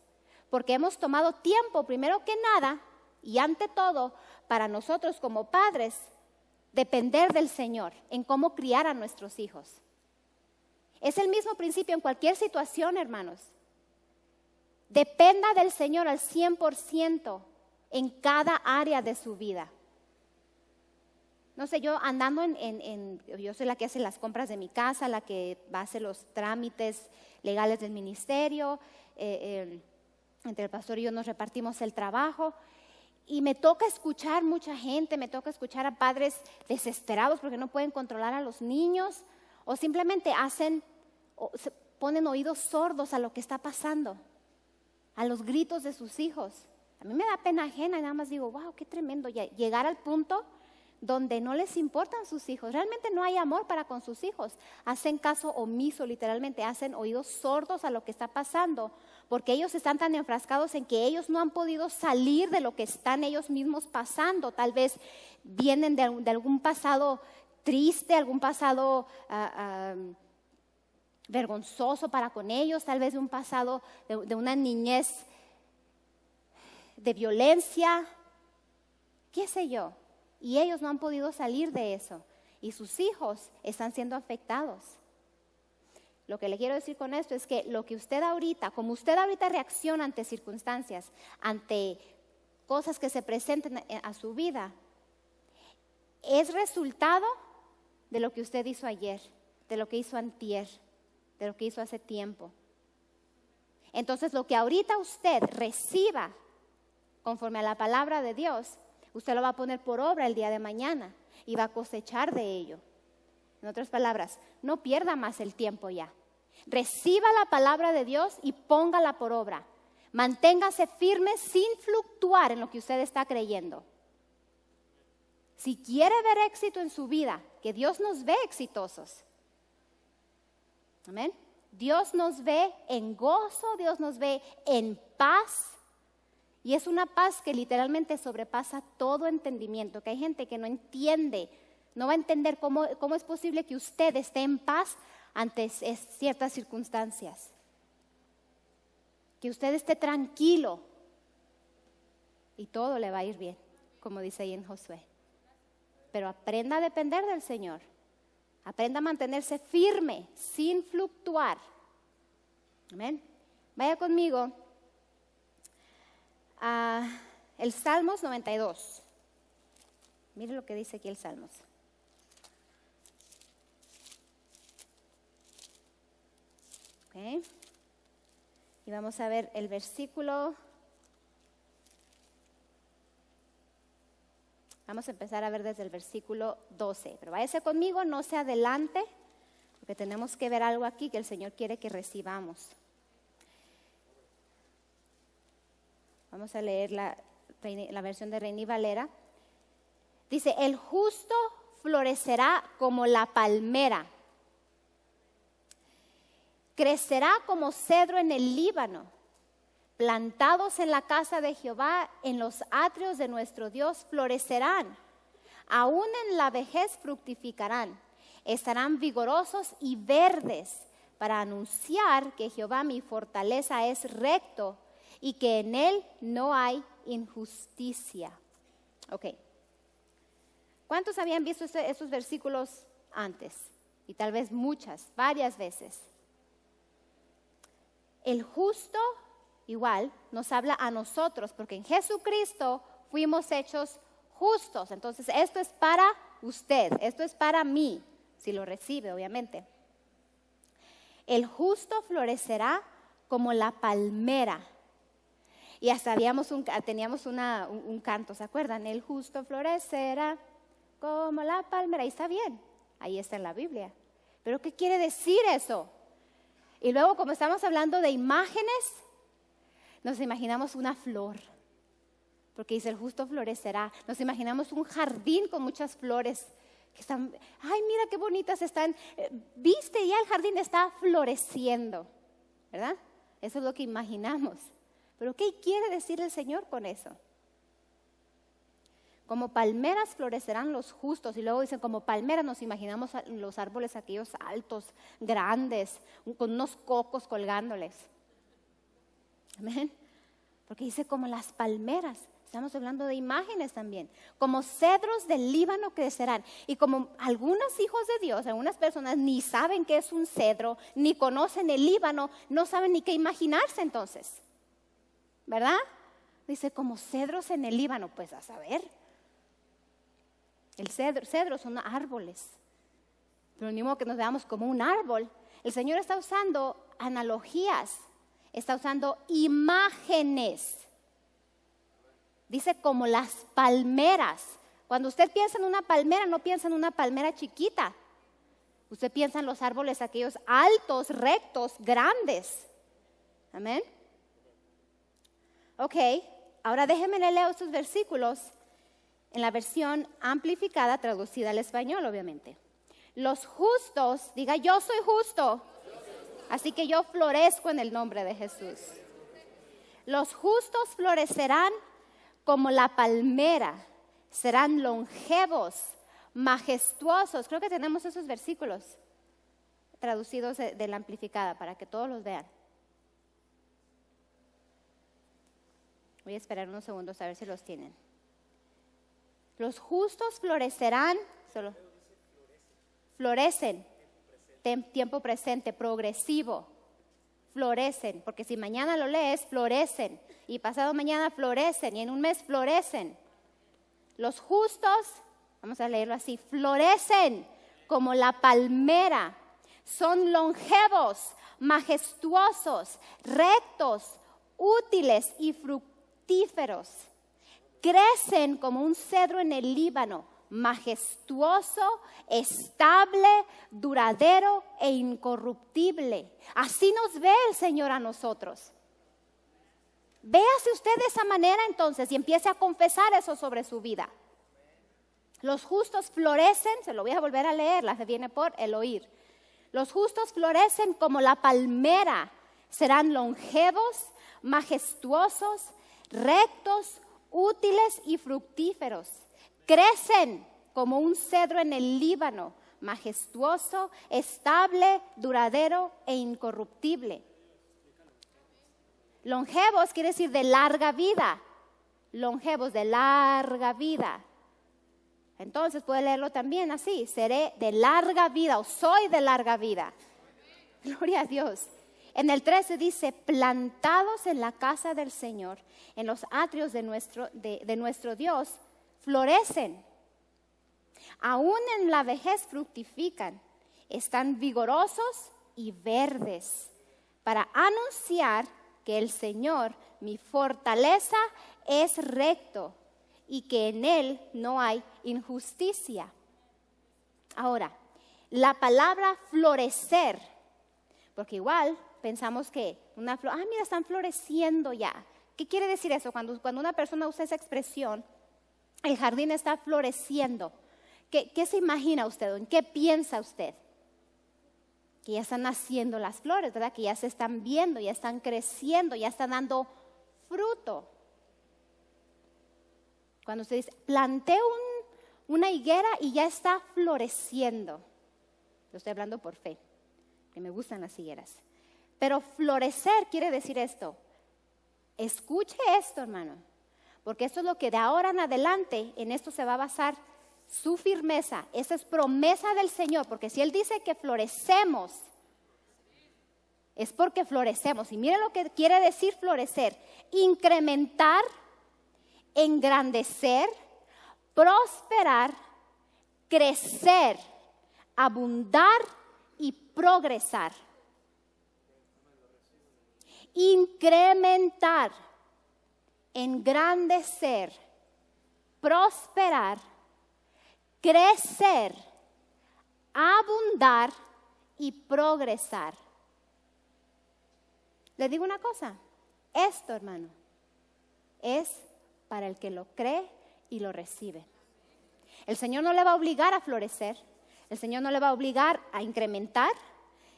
Porque hemos tomado tiempo, primero que nada, y ante todo, para nosotros como padres, depender del Señor en cómo criar a nuestros hijos. Es el mismo principio en cualquier situación, hermanos. Dependa del Señor al 100% en cada área de su vida. No sé, yo andando yo soy la que hace las compras de mi casa, la que va a hacer los trámites legales del ministerio, entre el pastor y yo nos repartimos el trabajo. Y me toca escuchar mucha gente, me toca escuchar a padres desesperados porque no pueden controlar a los niños o simplemente se ponen oídos sordos a lo que está pasando, a los gritos de sus hijos. A mí me da pena ajena y nada más digo, wow, qué tremendo llegar al punto donde no les importan sus hijos. Realmente no hay amor para con sus hijos. Hacen caso omiso, literalmente, hacen oídos sordos a lo que está pasando, porque ellos están tan enfrascados en que ellos no han podido salir de lo que están ellos mismos pasando. Tal vez vienen de algún pasado triste, algún pasado vergonzoso para con ellos, tal vez de un pasado de una niñez de violencia, qué sé yo. Y ellos no han podido salir de eso. Y sus hijos están siendo afectados. Lo que le quiero decir con esto es que lo que como usted ahorita reacciona ante circunstancias, ante cosas que se presenten a su vida, es resultado de lo que usted hizo ayer, de lo que hizo antier, de lo que hizo hace tiempo. Entonces, lo que ahorita usted reciba conforme a la palabra de Dios, usted lo va a poner por obra el día de mañana y va a cosechar de ello. En otras palabras, no pierda más el tiempo ya. Reciba la palabra de Dios y póngala por obra. Manténgase firme sin fluctuar en lo que usted está creyendo. Si quiere ver éxito en su vida, que Dios nos ve exitosos. Amén. Dios nos ve en gozo, Dios nos ve en paz. Y es una paz que literalmente sobrepasa todo entendimiento, que hay gente que no entiende, no va a entender cómo es posible que usted esté en paz ante ciertas circunstancias. Que usted esté tranquilo y todo le va a ir bien, como dice ahí en Josué. Pero aprenda a depender del Señor, aprenda a mantenerse firme, sin fluctuar. Amén. Vaya conmigo el Salmos 92. Mire lo que dice aquí el Salmos. Okay. Y vamos a ver el versículo. Vamos a empezar a ver desde el versículo 12. Pero váyase conmigo, no se adelante, porque tenemos que ver algo aquí que el Señor quiere que recibamos. Vamos a leer la versión de Reina y Valera. Dice, el justo florecerá como la palmera, crecerá como cedro en el Líbano, plantados en la casa de Jehová, en los atrios de nuestro Dios florecerán, aún en la vejez fructificarán, estarán vigorosos y verdes para anunciar que Jehová mi fortaleza es recto y que en él no hay injusticia. Ok. ¿Cuántos habían visto esos versículos antes? Y tal vez varias veces. El justo igual nos habla a nosotros, porque en Jesucristo fuimos hechos justos. Entonces esto es para usted, esto es para mí, si lo recibe obviamente. El justo florecerá como la palmera. Y hasta teníamos un canto, ¿se acuerdan? El justo florecerá como la palmera. Y está bien, ahí está en la Biblia. ¿Pero qué quiere decir eso? Y luego, como estamos hablando de imágenes, nos imaginamos una flor. Porque dice, el justo florecerá. Nos imaginamos un jardín con muchas flores que están, ay, mira qué bonitas están. Viste, ya el jardín está floreciendo, ¿verdad? Eso es lo que imaginamos. Pero ¿qué quiere decir el Señor con eso? Como palmeras florecerán los justos. Y luego dicen, como palmeras nos imaginamos los árboles aquellos altos, grandes, con unos cocos colgándoles. Amén. Porque dice como las palmeras. Estamos hablando de imágenes también. Como cedros del Líbano crecerán. Y como algunos hijos de Dios, algunas personas ni saben qué es un cedro, ni conocen el Líbano, no saben ni qué imaginarse entonces. ¿Verdad? Dice como cedros en el Líbano. Pues a saber. El cedro son árboles. Pero ni modo que nos veamos como un árbol. El Señor está usando analogías. Está usando imágenes. Dice como las palmeras. Cuando usted piensa en una palmera, no piensa en una palmera chiquita. Usted piensa en los árboles aquellos altos, rectos, grandes. Amén. Ok, ahora déjenme leer estos versículos en la versión amplificada, traducida al español, obviamente. Los justos, diga yo soy justo. Así que yo florezco en el nombre de Jesús. Los justos florecerán como la palmera, serán longevos, majestuosos. Creo que tenemos esos versículos traducidos de la amplificada para que todos los vean. Voy a esperar unos segundos a ver si los tienen. Los justos florecerán, florecen, tiempo presente, progresivo, florecen, porque si mañana lo lees, florecen, y pasado mañana florecen, y en un mes florecen. Los justos, vamos a leerlo así, florecen como la palmera, son longevos, majestuosos, rectos, útiles y fructíferos. Crecen como un cedro en el Líbano, majestuoso, estable, duradero e incorruptible. Así nos ve el Señor a nosotros. Véase usted de esa manera entonces y empiece a confesar eso sobre su vida. Los justos florecen, se lo voy a volver a leer, la fe viene por el oír. Los justos florecen como la palmera, serán longevos, majestuosos, rectos, útiles y fructíferos. Crecen como un cedro en el Líbano, majestuoso, estable, duradero e incorruptible. Longevos quiere decir de larga vida. Longevos de larga vida. Entonces puede leerlo también así, seré de larga vida o soy de larga vida. Gloria a Dios. En el 13 dice, plantados en la casa del Señor, en los atrios de nuestro Dios, florecen. Aún en la vejez fructifican, están vigorosos y verdes, para anunciar que el Señor, mi fortaleza, es recto y que en Él no hay injusticia. Ahora, la palabra florecer, porque igual pensamos que una flor, mira, están floreciendo ya. ¿Qué quiere decir eso? Cuando una persona usa esa expresión, el jardín está floreciendo. ¿Qué se imagina usted? ¿En qué piensa usted? Que ya están naciendo las flores, ¿verdad? Que ya se están viendo, ya están creciendo, ya están dando fruto. Cuando usted dice, planté una higuera y ya está floreciendo. Yo estoy hablando por fe, que me gustan las higueras. Pero florecer quiere decir esto. Escuche esto, hermano, porque esto es lo que de ahora en adelante, en esto se va a basar su firmeza. Esa es promesa del Señor, porque si Él dice que florecemos, es porque florecemos. Y miren lo que quiere decir florecer: incrementar, engrandecer, prosperar, crecer, abundar y progresar. Incrementar, engrandecer, prosperar, crecer, abundar y progresar. Le digo una cosa, esto, hermano, es para el que lo cree y lo recibe. El Señor no le va a obligar a florecer, el Señor no le va a obligar a incrementar,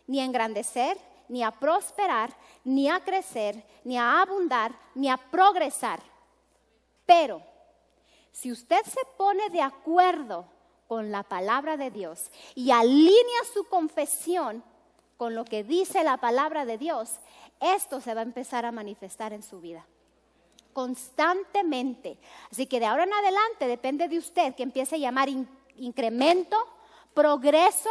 ni a engrandecer, ni a prosperar, ni a crecer, ni a abundar, ni a progresar. Pero Si usted se pone de acuerdo con la palabra de Dios y alinea su confesión con lo que dice la palabra de Dios, esto se va a empezar a manifestar en su vida constantemente. Así que de ahora en adelante depende de usted que empiece a llamar incremento, progreso,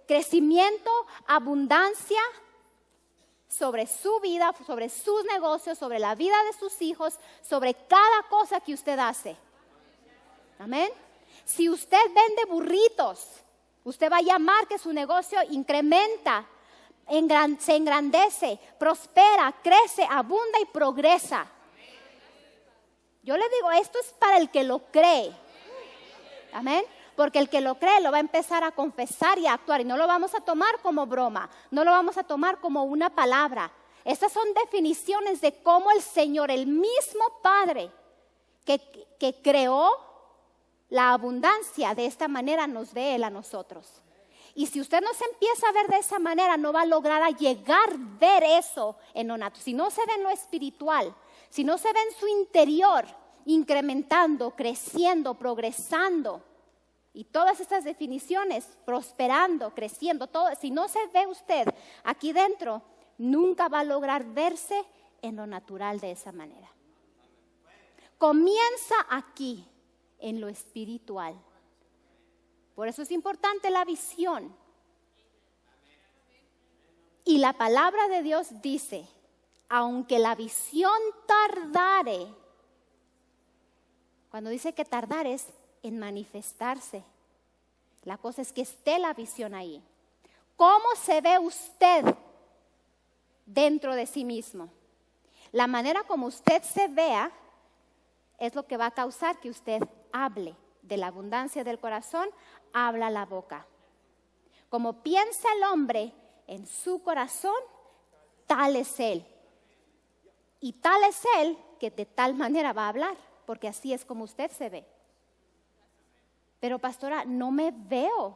crecimiento, abundancia sobre su vida, sobre sus negocios, sobre la vida de sus hijos, sobre cada cosa que usted hace. Amén. Si usted vende burritos, usted va a llamar que su negocio incrementa, se engrandece, prospera, crece, abunda y progresa. Yo le digo, esto es para el que lo cree. Amén. Porque el que lo cree lo va a empezar a confesar y a actuar. Y no lo vamos a tomar como broma, no lo vamos a tomar como una palabra. Estas son definiciones de cómo el Señor, el mismo Padre que creó la abundancia, de esta manera nos ve Él a nosotros. Y si usted no se empieza a ver de esa manera, no va a lograr a llegar a ver eso en lo natural. Si no se ve en lo espiritual, si no se ve en su interior, incrementando, creciendo, progresando, y todas estas definiciones, prosperando, creciendo, todo, si no se ve usted aquí dentro, nunca va a lograr verse en lo natural de esa manera. Comienza aquí, en lo espiritual. Por eso es importante la visión. Y la palabra de Dios dice, aunque la visión tardare, cuando dice que tardar es en manifestarse, la cosa es que esté la visión ahí. ¿Cómo se ve usted dentro de sí mismo? La manera como usted se vea es lo que va a causar que usted hable. De la abundancia del corazón habla la boca. Como piensa el hombre en su corazón, tal es él. Y tal es él que de tal manera va a hablar, porque así es como usted se ve. Pero pastora, no me veo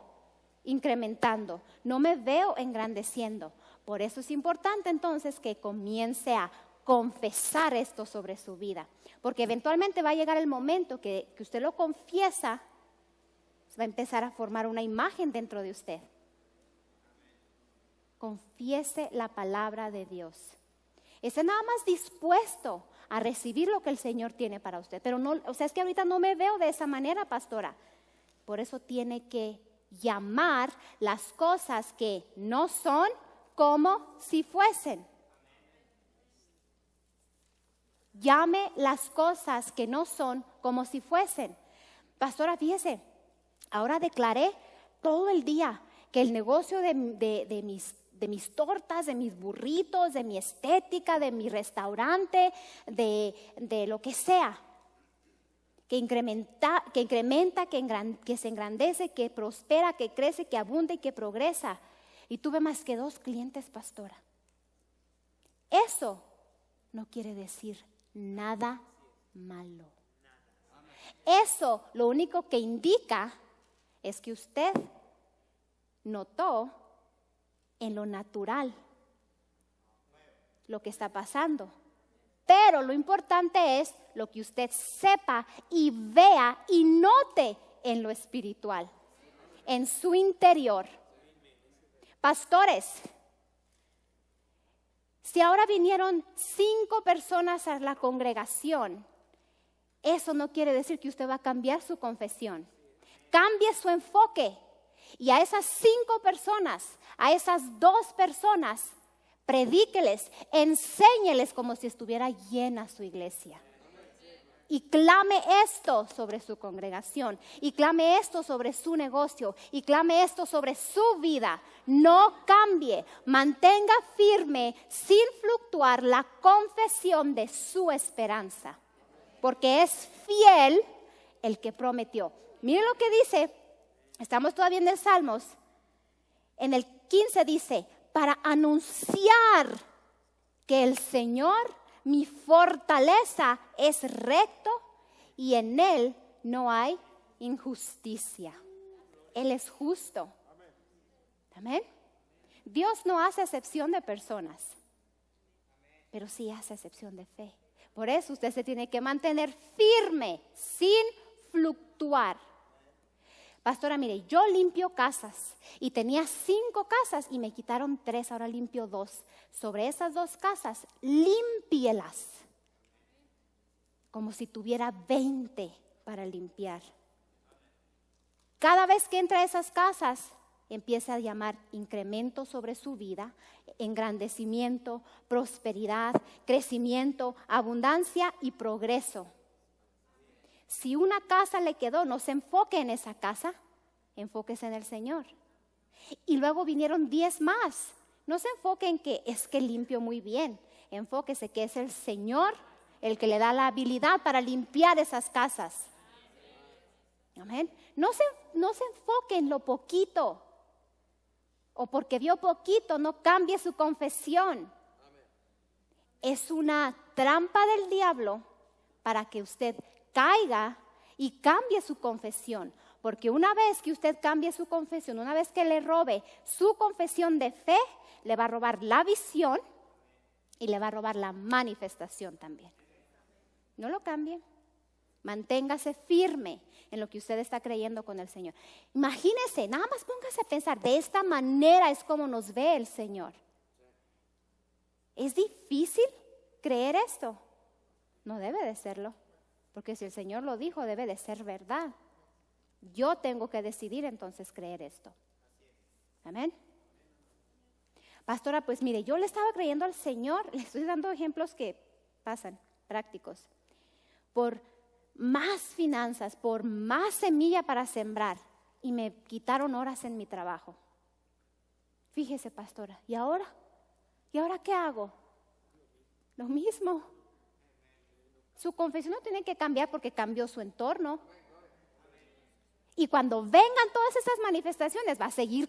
incrementando, no me veo engrandeciendo. Por eso es importante entonces que comience a confesar esto sobre su vida. Porque eventualmente va a llegar el momento que usted lo confiesa, va a empezar a formar una imagen dentro de usted. Confiese la palabra de Dios. Esté nada más dispuesto a recibir lo que el Señor tiene para usted. Pero no, o sea, es que ahorita no me veo de esa manera, pastora. Por eso tiene que llamar las cosas que no son como si fuesen. Llame las cosas que no son como si fuesen. Pastora, fíjese, ahora declaré todo el día que el negocio de mis tortas, de mis burritos, de mi estética, de mi restaurante, de lo que sea, que incrementa, que se engrandece, que prospera, que crece, que abunda y que progresa. Y tuve más que 2 clientes, pastora. Eso no quiere decir nada malo. Eso lo único que indica es que usted notó en lo natural lo que está pasando. Pero lo importante es lo que usted sepa y vea y note en lo espiritual, en su interior. Pastores, si ahora vinieron 5 personas a la congregación, eso no quiere decir que usted va a cambiar su confesión. Cambie su enfoque y a esas 5 personas, a esas 2 personas, predíqueles, enséñeles como si estuviera llena su iglesia. Y clame esto sobre su congregación, y clame esto sobre su negocio, y clame esto sobre su vida. No cambie, mantenga firme, sin fluctuar, la confesión de su esperanza, porque es fiel el que prometió. Miren lo que dice, estamos todavía en el Salmos, en el 15 dice, para anunciar que el Señor, mi fortaleza, es recto y en Él no hay injusticia. Él es justo. Amén. Dios no hace excepción de personas, pero sí hace excepción de fe. Por eso usted se tiene que mantener firme, sin fluctuar. Pastora, mire, yo limpio casas y tenía 5 casas y me quitaron 3, ahora limpio 2. Sobre esas 2 casas, límpielas como si tuviera 20 para limpiar. Cada vez que entra a esas casas, empieza a llamar incremento sobre su vida, engrandecimiento, prosperidad, crecimiento, abundancia y progreso. Si una casa le quedó, no se enfoque en esa casa, enfóquese en el Señor. Y luego vinieron 10 más. No se enfoque en que es que limpio muy bien. Enfóquese que es el Señor el que le da la habilidad para limpiar esas casas. Amén. No se enfoque en lo poquito. O porque vio poquito, no cambie su confesión. Es una trampa del diablo para que usted caiga y cambie su confesión. Porque una vez que usted cambie su confesión, una vez que le robe su confesión de fe, le va a robar la visión y le va a robar la manifestación también. No lo cambie. Manténgase firme en lo que usted está creyendo con el Señor. Imagínese, nada más póngase a pensar, de esta manera es como nos ve el Señor. ¿Es difícil creer esto? No debe de serlo, porque si el Señor lo dijo, debe de ser verdad. Yo tengo que decidir entonces creer esto. Amén. Pastora, pues mire, yo le estaba creyendo al Señor, le estoy dando ejemplos que pasan, prácticos, por más finanzas, por más semilla para sembrar, y me quitaron horas en mi trabajo. Fíjese, pastora, ¿y ahora? ¿Y ahora qué hago? Lo mismo. Su confesión no tiene que cambiar porque cambió su entorno. Y cuando vengan todas esas manifestaciones, va a seguir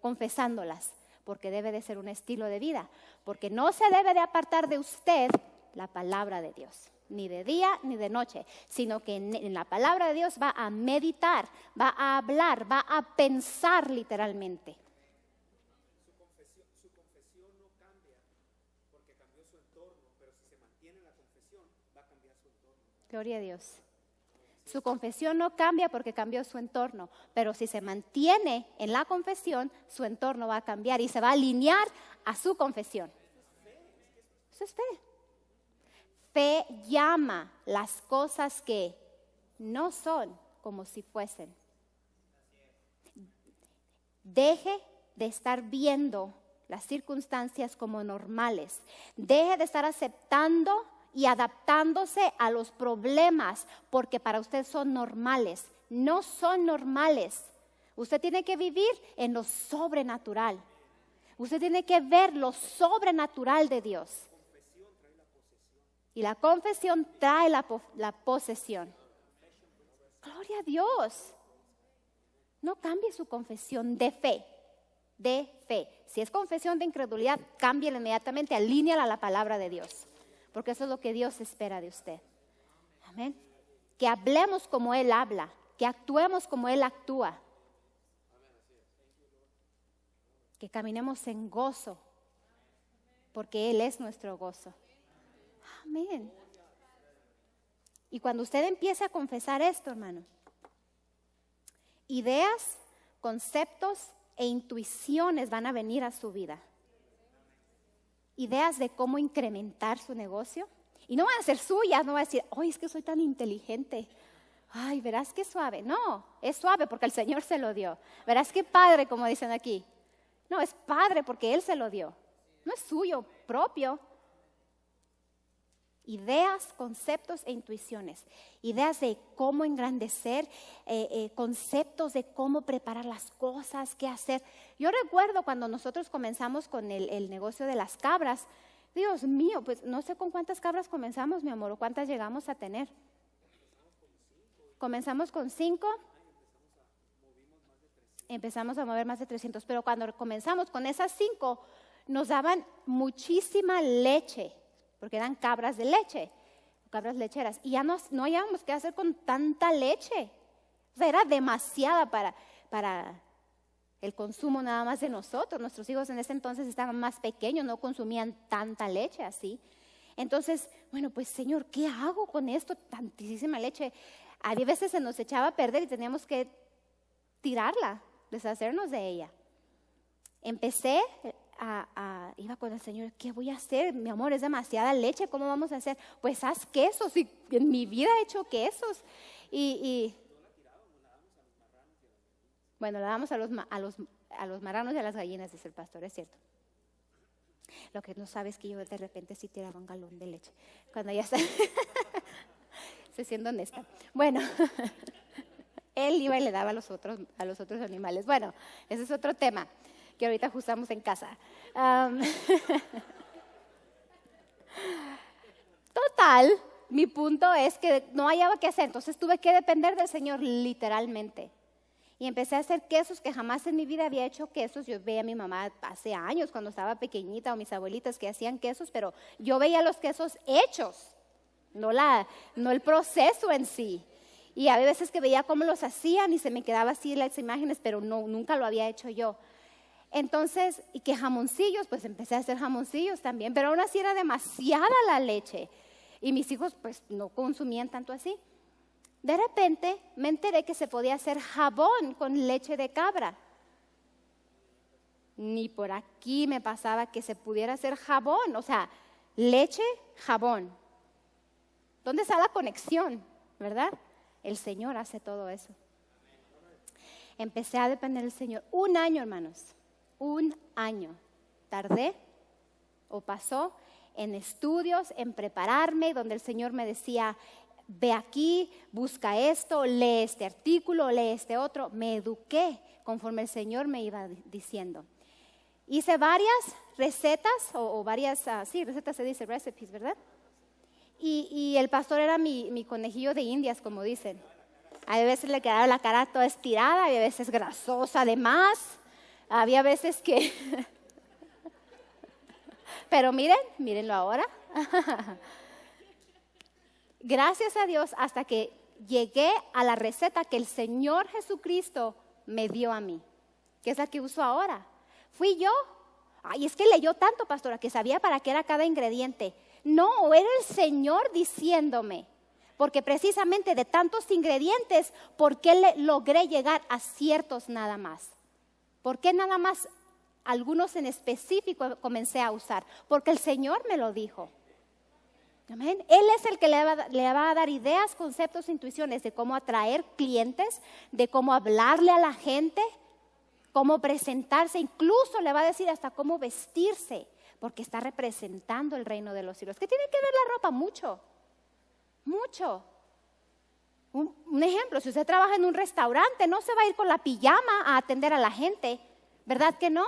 confesándolas, porque debe de ser un estilo de vida, porque no se debe de apartar de usted la palabra de Dios, ni de día ni de noche, sino que en la palabra de Dios va a meditar, va a hablar, va a pensar literalmente. Su confesión no cambia porque cambió su entorno, pero si se mantiene en la confesión, va a cambiar su entorno. Gloria a Dios. Su confesión no cambia porque cambió su entorno, pero si se mantiene en la confesión, su entorno va a cambiar y se va a alinear a su confesión. Eso es fe. Fe llama las cosas que no son como si fuesen. Deje de estar viendo las circunstancias como normales. Deje de estar aceptando y adaptándose a los problemas porque para usted son normales. No son normales. Usted tiene que vivir en lo sobrenatural. Usted tiene que ver lo sobrenatural de Dios. Y la confesión trae la posesión. Gloria a Dios. No cambie su confesión de fe. De fe. Si es confesión de incredulidad, cámbiela inmediatamente, alíneala a la palabra de Dios. Porque eso es lo que Dios espera de usted. Amén. Que hablemos como Él habla. Que actuemos como Él actúa. Que caminemos en gozo. Porque Él es nuestro gozo. Amén. Y cuando usted empiece a confesar esto, hermano, ideas, conceptos e intuiciones van a venir a su vida. Ideas de cómo incrementar su negocio. Y no van a ser suyas, no va a decir, es que soy tan inteligente. Ay, verás qué suave. No, es suave porque el Señor se lo dio. Verás qué padre, como dicen aquí. No, es padre porque Él se lo dio. No es suyo propio. Ideas, conceptos e intuiciones. Ideas de cómo engrandecer, conceptos de cómo preparar las cosas, qué hacer. Yo recuerdo cuando nosotros comenzamos con el negocio de las cabras. Dios mío, pues no sé con cuántas cabras comenzamos, mi amor, o cuántas llegamos a tener. Comenzamos con 5. Empezamos a mover más de 300. Pero cuando comenzamos con esas 5, nos daban muchísima leche. Porque eran cabras de leche, cabras lecheras. Y ya no hallábamos qué hacer con tanta leche. O sea, era demasiada para el consumo nada más de nosotros. Nuestros hijos en ese entonces estaban más pequeños, no consumían tanta leche así. Entonces, bueno, pues Señor, ¿qué hago con esto? Tantísima leche. Había veces se nos echaba a perder y teníamos que tirarla, deshacernos de ella. Empecé iba con el Señor, ¿qué voy a hacer? Mi amor, es demasiada leche, ¿cómo vamos a hacer? Pues haz quesos, y en mi vida he hecho quesos. Bueno, la damos a los marranos y a las gallinas, dice el pastor, es cierto. Lo que no sabes es que yo de repente sí tiraba un galón de leche. Cuando ya está, estoy siendo honesta. Bueno, él iba y le daba a los otros animales. Bueno, ese es otro tema que ahorita ajustamos en casa. Total, mi punto es que no hallaba qué hacer, entonces tuve que depender del Señor literalmente. Y empecé a hacer quesos que jamás en mi vida había hecho quesos. Yo veía a mi mamá hace años cuando estaba pequeñita o mis abuelitas que hacían quesos, pero yo veía los quesos hechos, no el proceso en sí. Y había veces que veía cómo los hacían y se me quedaba así las imágenes, pero nunca lo había hecho yo. Entonces, y que jamoncillos, pues empecé a hacer jamoncillos también, pero aún así era demasiada la leche. Y mis hijos pues no consumían tanto así. De repente me enteré que se podía hacer jabón con leche de cabra. Ni por aquí me pasaba que se pudiera hacer jabón, o sea, leche, jabón. ¿Dónde está la conexión, verdad? El Señor hace todo eso. Empecé a depender del Señor. 1 año, hermanos, 1 año. Tardé o pasó en estudios, en prepararme, donde el Señor me decía, ve aquí, busca esto, lee este artículo, lee este otro. Me eduqué conforme el Señor me iba diciendo. Hice varias recetas, o varias, sí, recetas se dice, recipes, ¿verdad? Y el pastor era mi conejillo de indias, como dicen. A veces le quedaba la cara toda estirada, había veces grasosa de más, había veces que... Pero mírenlo ahora. Gracias a Dios hasta que llegué a la receta que el Señor Jesucristo me dio a mí, que es la que uso ahora. Fui yo. Ay, es que leyó tanto, pastora, que sabía para qué era cada ingrediente. No, era el Señor diciéndome, porque precisamente de tantos ingredientes, ¿por qué logré llegar a ciertos nada más? ¿Por qué nada más algunos en específico comencé a usar? Porque el Señor me lo dijo. Amén. Él es el que le va a dar ideas, conceptos, intuiciones de cómo atraer clientes, de cómo hablarle a la gente, cómo presentarse, incluso le va a decir hasta cómo vestirse, porque está representando el reino de los cielos. ¿Qué tiene que ver la ropa? Mucho. Un ejemplo, si usted trabaja en un restaurante, no se va a ir con la pijama a atender a la gente, ¿verdad que no?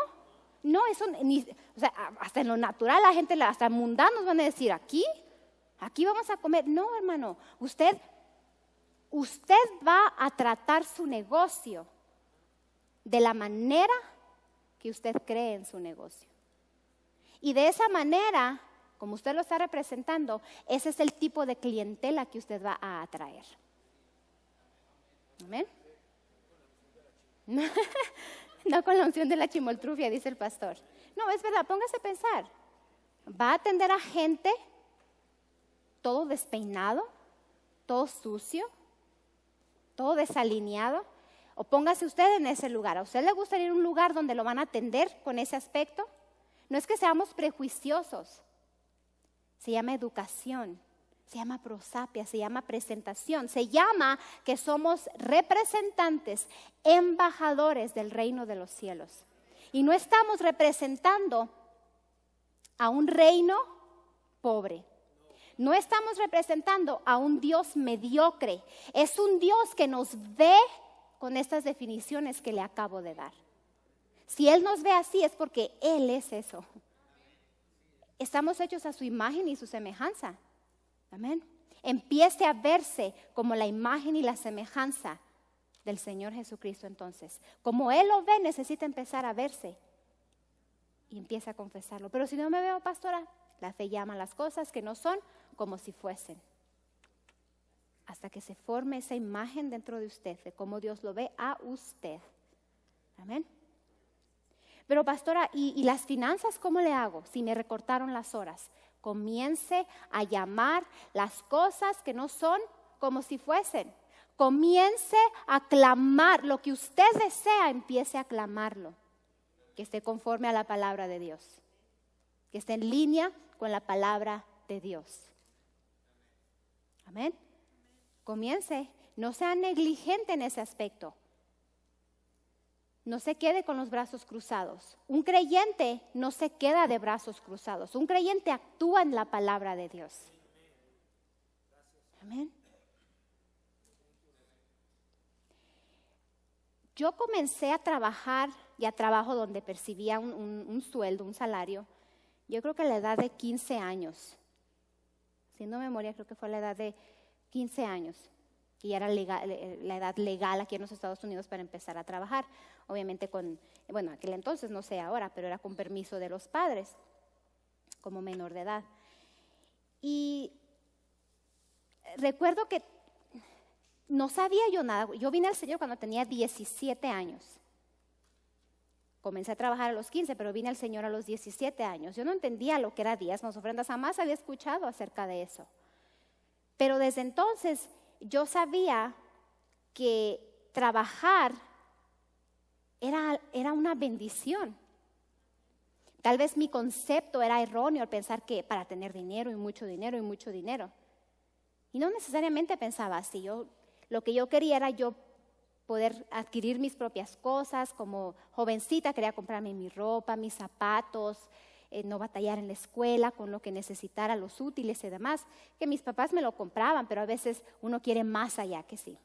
No, eso o sea, hasta en lo natural la gente, hasta mundanos van a decir, aquí vamos a comer. No, hermano, usted va a tratar su negocio de la manera que usted cree en su negocio. Y de esa manera, como usted lo está representando, ese es el tipo de clientela que usted va a atraer. ¿Amén? No con la unción de la chimoltrufia, dice el pastor. No, es verdad, póngase a pensar. Va a atender a gente todo despeinado, todo sucio, todo desalineado. O póngase usted en ese lugar. ¿A usted le gustaría ir a un lugar donde lo van a atender con ese aspecto? No es que seamos prejuiciosos. Se llama educación, se llama prosapia, se llama presentación, se llama que somos representantes, embajadores del reino de los cielos. Y no estamos representando a un reino pobre. No estamos representando a un Dios mediocre. Es un Dios que nos ve con estas definiciones que le acabo de dar. Si Él nos ve así es porque Él es eso. Estamos hechos a su imagen y su semejanza. Amén. Empiece a verse como la imagen y la semejanza del Señor Jesucristo entonces. Como Él lo ve, necesita empezar a verse y empieza a confesarlo. Pero si no me veo, pastora, la fe llama las cosas que no son como si fuesen. Hasta que se forme esa imagen dentro de usted, de cómo Dios lo ve a usted. Amén. Pero pastora, ¿y las finanzas cómo le hago si me recortaron las horas? Comience a llamar las cosas que no son como si fuesen. Comience a clamar lo que usted desea, empiece a clamarlo. Que esté conforme a la palabra de Dios. Que esté en línea con la palabra de Dios. Amén. Comience. No sea negligente en ese aspecto. No se quede con los brazos cruzados. Un creyente no se queda de brazos cruzados. Un creyente actúa en la palabra de Dios. Amén. Yo comencé a trabajar, ya trabajo donde percibía un sueldo, un salario, yo creo que a la edad de 15 años. Si no memoria, creo que fue a la edad de 15 años. Y ya era la edad legal aquí en los Estados Unidos para empezar a trabajar. Obviamente aquel entonces, no sé ahora, pero era con permiso de los padres, como menor de edad. Y recuerdo que no sabía yo nada. Yo vine al Señor cuando tenía 17 años. Comencé a trabajar a los 15, pero vine al Señor a los 17 años. Yo no entendía lo que era diezmos, ofrendas, jamás había escuchado acerca de eso. Pero desde entonces yo sabía que trabajar era una bendición. Tal vez mi concepto era erróneo al pensar que para tener dinero y mucho dinero y mucho dinero. Y no necesariamente pensaba así. Lo que yo quería era yo poder adquirir mis propias cosas. Como jovencita quería comprarme mi ropa, mis zapatos, no batallar en la escuela con lo que necesitara, los útiles y demás, que mis papás me lo compraban, pero a veces uno quiere más allá que sí.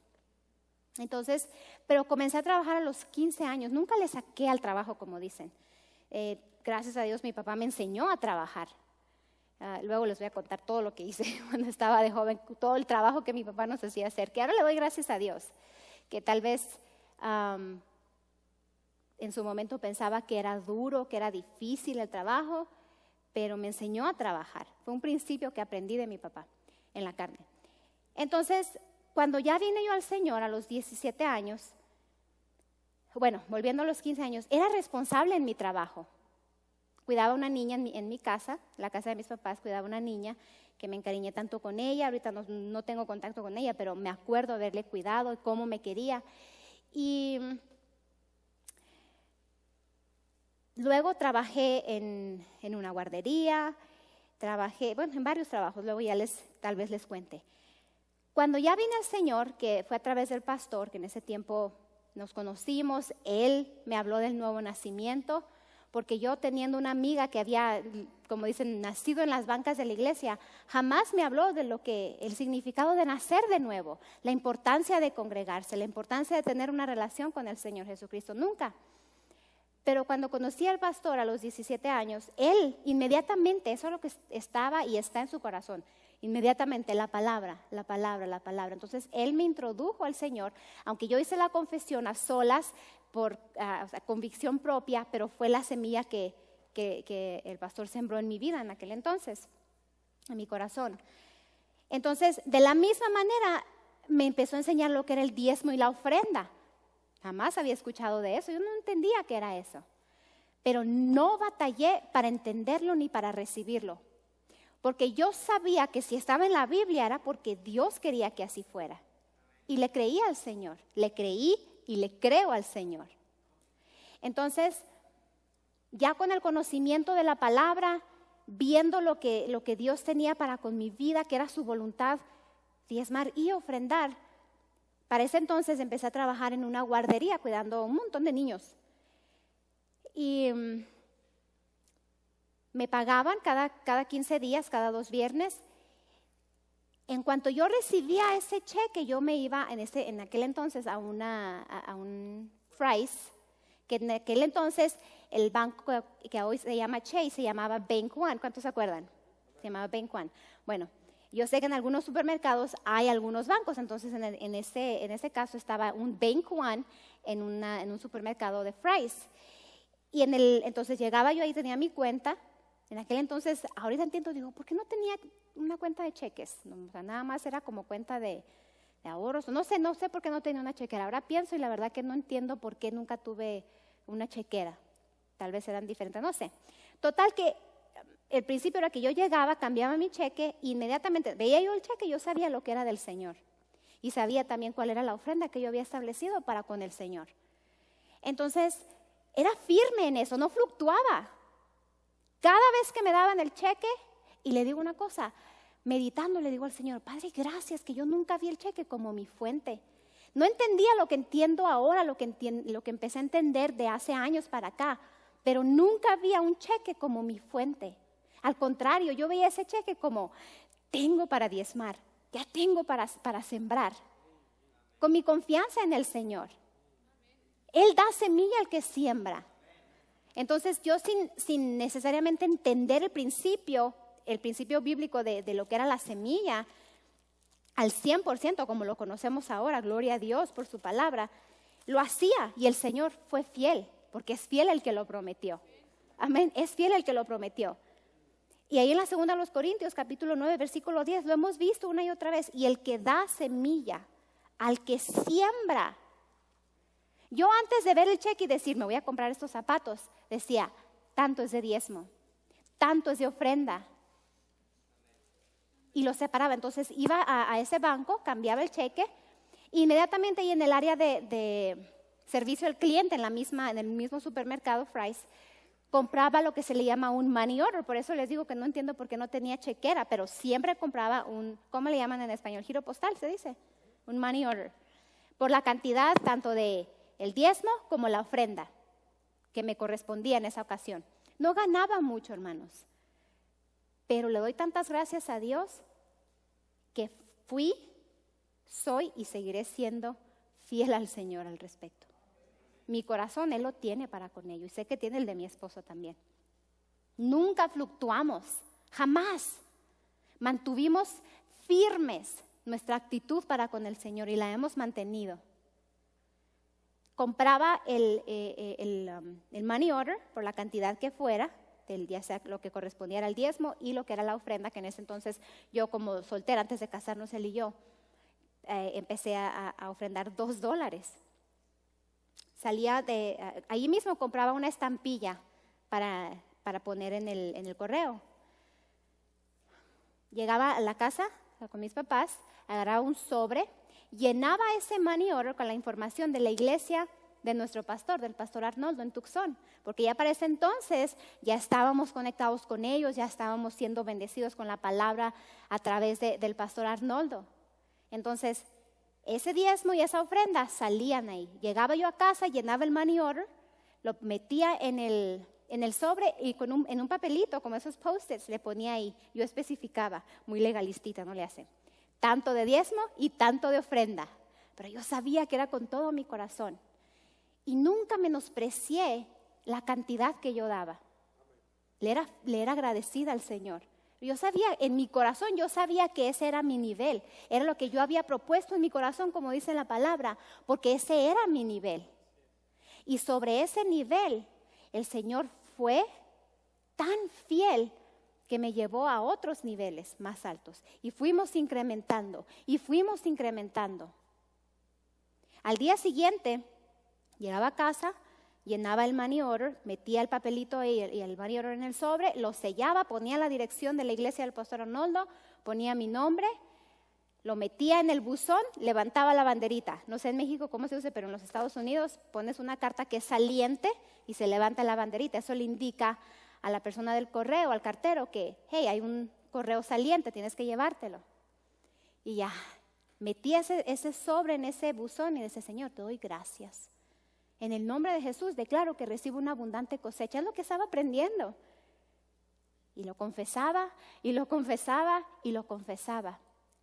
Entonces, pero comencé a trabajar a los 15 años, nunca le saqué al trabajo, como dicen. Gracias a Dios mi papá me enseñó a trabajar. Luego les voy a contar todo lo que hice cuando estaba de joven, todo el trabajo que mi papá nos hacía hacer, que ahora le doy gracias a Dios, que tal vez en su momento pensaba que era duro, que era difícil el trabajo, pero me enseñó a trabajar. Fue un principio que aprendí de mi papá en la carne. Entonces, cuando ya vine yo al Señor a los 17 años, volviendo a los 15 años, era responsable en mi trabajo. Cuidaba una niña en mi casa, la casa de mis papás, cuidaba una niña que me encariñé tanto con ella. Ahorita no tengo contacto con ella, pero me acuerdo haberle cuidado y cómo me quería. Y luego trabajé en una guardería, en varios trabajos, luego ya tal vez les cuente. Cuando ya vine al Señor, que fue a través del pastor, que en ese tiempo nos conocimos, él me habló del nuevo nacimiento, porque yo teniendo una amiga que había, como dicen, nacido en las bancas de la iglesia, jamás me habló de el significado de nacer de nuevo, la importancia de congregarse, la importancia de tener una relación con el Señor Jesucristo, nunca. Pero cuando conocí al pastor a los 17 años, él inmediatamente, eso es lo que estaba y está en su corazón, inmediatamente la palabra. Entonces él me introdujo al Señor, aunque yo hice la confesión a solas, por convicción propia, pero fue la semilla que el pastor sembró en mi vida en aquel entonces, en mi corazón. Entonces, de la misma manera, me empezó a enseñar lo que era el diezmo y la ofrenda. Jamás había escuchado de eso, yo no entendía qué era eso. Pero no batallé para entenderlo ni para recibirlo. Porque yo sabía que si estaba en la Biblia era porque Dios quería que así fuera. Y le creí al Señor, le creí y le creo al Señor. Entonces, ya con el conocimiento de la palabra, viendo lo que Dios tenía para con mi vida, que era su voluntad, diezmar y ofrendar, para ese entonces empecé a trabajar en una guardería cuidando a un montón de niños. Y me pagaban cada 15 días, cada 2 viernes. En cuanto yo recibía ese cheque, yo me iba en aquel entonces a un Fry's, que en aquel entonces el banco que hoy se llama Chase se llamaba Bank One. ¿Cuántos se acuerdan? Se llamaba Bank One. Bueno, yo sé que en algunos supermercados hay algunos bancos, entonces en ese caso estaba un Bank One en un supermercado de Fry's. Y entonces llegaba yo ahí, tenía mi cuenta. En aquel entonces, ahorita entiendo, digo, ¿por qué no tenía una cuenta de cheques? No, o sea, nada más era como cuenta de ahorros. No sé por qué no tenía una chequera. Ahora pienso y la verdad que no entiendo por qué nunca tuve una chequera. Tal vez eran diferentes, no sé. Total que el principio era que yo llegaba, cambiaba mi cheque, e inmediatamente veía yo el cheque, yo sabía lo que era del Señor. Y sabía también cuál era la ofrenda que yo había establecido para con el Señor. Entonces, era firme en eso, no fluctuaba. Cada vez que me daban el cheque, y le digo una cosa, meditando le digo al Señor, Padre, gracias que yo nunca vi el cheque como mi fuente. No entendía lo que entiendo ahora, lo que empecé a entender de hace años para acá, pero nunca había un cheque como mi fuente. Al contrario, yo veía ese cheque como, tengo para diezmar, ya tengo para sembrar, con mi confianza en el Señor. Él da semilla al que siembra. Entonces yo sin necesariamente entender el principio bíblico de lo que era la semilla, al 100% como lo conocemos ahora, gloria a Dios por su palabra, lo hacía y el Señor fue fiel, porque es fiel el que lo prometió. Amén, es fiel el que lo prometió. Y ahí en la segunda de los Corintios, capítulo 9, versículo 10, lo hemos visto una y otra vez. Y el que da semilla al que siembra. Yo antes de ver el cheque y decir, me voy a comprar estos zapatos, decía, tanto es de diezmo, tanto es de ofrenda. Y lo separaba. Entonces iba a ese banco, cambiaba el cheque, inmediatamente ahí en el área de servicio al cliente, en el mismo supermercado, Fry's, compraba lo que se le llama un money order. Por eso les digo que no entiendo por qué no tenía chequera, pero siempre compraba ¿cómo le llaman en español? Giro postal, se dice. Un money order. Por la cantidad tanto de el diezmo como la ofrenda que me correspondía en esa ocasión. No ganaba mucho, hermanos. Pero le doy tantas gracias a Dios que fui, soy y seguiré siendo fiel al Señor al respecto. Mi corazón Él lo tiene para con ello y sé que tiene el de mi esposo también. Nunca fluctuamos, jamás. Mantuvimos firmes nuestra actitud para con el Señor y la hemos mantenido. Compraba el money order por la cantidad que fuera, ya sea lo que correspondía al diezmo y lo que era la ofrenda, que en ese entonces yo como soltera, antes de casarnos él y yo, empecé a ofrendar $2. Salía ahí mismo compraba una estampilla para poner en el correo. Llegaba a la casa con mis papás, agarraba un sobre, llenaba ese money order con la información de la iglesia de nuestro pastor, del pastor Arnoldo en Tucson, porque ya para ese entonces ya estábamos conectados con ellos, ya estábamos siendo bendecidos con la palabra a través del pastor Arnoldo. Entonces, ese diezmo y esa ofrenda salían ahí. Llegaba yo a casa, llenaba el money order, lo metía en el sobre y en un papelito, como esos post-its, le ponía ahí. Yo especificaba, muy legalistita, no le hacen. Tanto de diezmo y tanto de ofrenda. Pero yo sabía que era con todo mi corazón. Y nunca menosprecié la cantidad que yo daba. Le era agradecida al Señor. Yo sabía, en mi corazón, yo sabía que ese era mi nivel. Era lo que yo había propuesto en mi corazón, como dice la palabra, porque ese era mi nivel. Y sobre ese nivel, el Señor fue tan fiel que me llevó a otros niveles más altos. Y fuimos incrementando, y fuimos incrementando. Al día siguiente, llegaba a casa, llenaba el money order, metía el papelito y el money order en el sobre, lo sellaba, ponía la dirección de la iglesia del pastor Arnoldo, ponía mi nombre, lo metía en el buzón, levantaba la banderita. No sé en México cómo se usa, pero en los Estados Unidos pones una carta que es saliente y se levanta la banderita. Eso le indica a la persona del correo, al cartero, que hey, hay un correo saliente, tienes que llevártelo. Y ya, metí ese sobre en ese buzón y decía, Señor, te doy gracias. En el nombre de Jesús declaro que recibo una abundante cosecha. Es lo que estaba aprendiendo. Y lo confesaba, y lo confesaba, y lo confesaba.